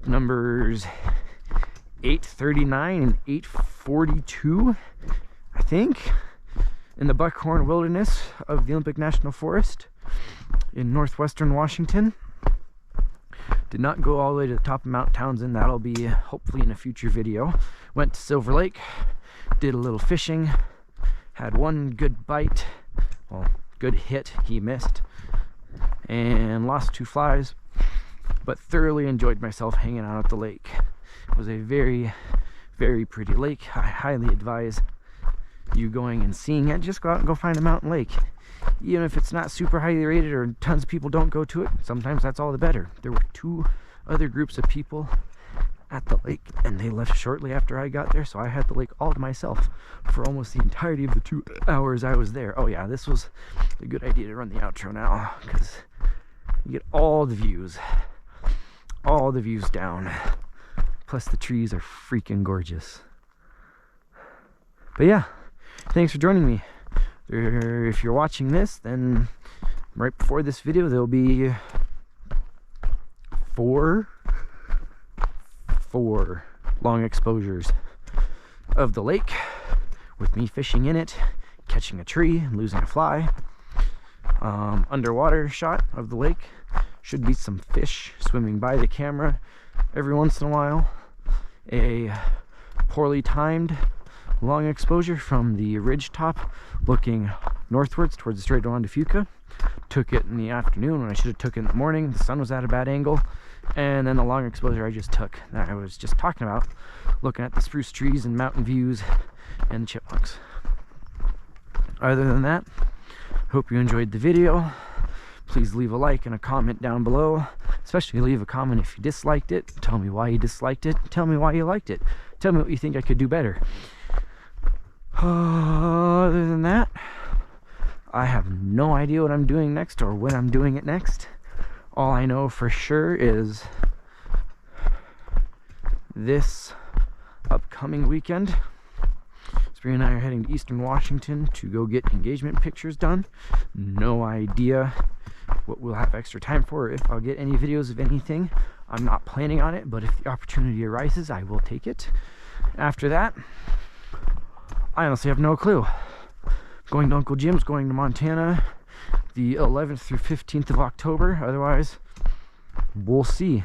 numbers 839 and 842, I think, in the Buckhorn Wilderness of the Olympic National Forest in northwestern Washington. Did not go all the way to the top of Mount Townsend. That'll be hopefully in a future video. Went to Silver Lake, did a little fishing, had one good bite, well, good hit, he missed, and lost 2 flies, but thoroughly enjoyed myself hanging out at the lake. It was a very, very pretty lake. I highly advise you going and seeing it. Just go out and go find a mountain lake even if it's not super highly rated or tons of people don't go to it, sometimes that's all the better. There were 2 other groups of people at the lake, and they left shortly after I got there, so I had the lake all to myself for almost the entirety of the 2 hours I was there. Oh yeah, this was a good idea to run the outro now, because you get all the views down, plus the trees are freaking gorgeous. But yeah, thanks for joining me. If you're watching this, then right before this video there'll be 4 long exposures of the lake with me fishing in it, catching a tree and losing a fly. Underwater shot of the lake, should be some fish swimming by the camera every once in a while. A poorly timed long exposure from the ridge top looking northwards towards the Strait of Juan de Fuca. Took it in the afternoon when I should have took it in the morning. The sun was at a bad angle. And then the long exposure I just took that I was just talking about, looking at the spruce trees and mountain views and the chipmunks. Other than that, hope you enjoyed the video. Please leave a like and a comment down below. Especially leave a comment if you disliked it. Tell me why you disliked it. Tell me why you liked it. Tell me what you think I could do better. Other than that, I have no idea what I'm doing next or when I'm doing it next. All I know for sure is this upcoming weekend, Spree and I are heading to Eastern Washington to go get engagement pictures done. No idea what we'll have extra time for, if I'll get any videos of anything. I'm not planning on it, but if the opportunity arises, I will take it. After that, I honestly have no clue. Going to Uncle Jim's, going to Montana the 11th through 15th of October. Otherwise, we'll see.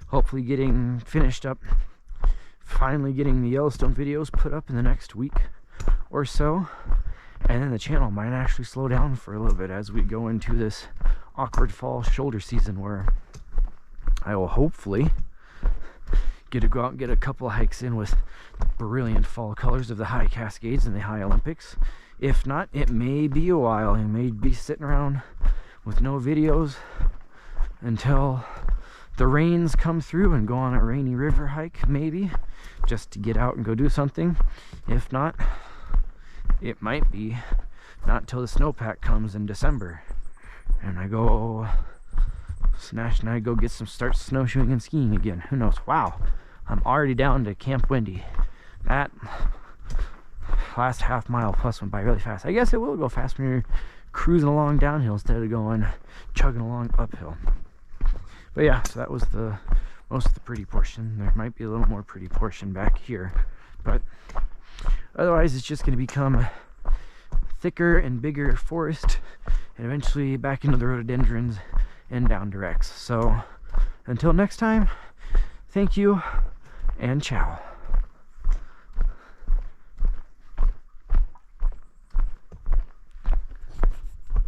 Hopefully getting finished up, finally getting the Yellowstone videos put up in the next week or so. And then the channel might actually slow down for a little bit as we go into this awkward fall shoulder season, where I will hopefully get to go out and get a couple of hikes in with the brilliant fall colors of the high Cascades and the high Olympics. If not, it may be a while. I may be sitting around with no videos until the rains come through and go on a rainy river hike, maybe, just to get out and go do something. If not, it might be not until the snowpack comes in December and I go start snowshoeing and skiing again. Who knows? Wow, I'm already down to Camp Windy. That last half mile plus went by really fast. I guess it will go fast when you're cruising along downhill instead of going chugging along uphill. But yeah, so that was the most of the pretty portion. There might be a little more pretty portion back here, but otherwise it's just going to become thicker and bigger forest, and eventually back into the rhododendrons and down to Rex. So until next time, thank you and ciao.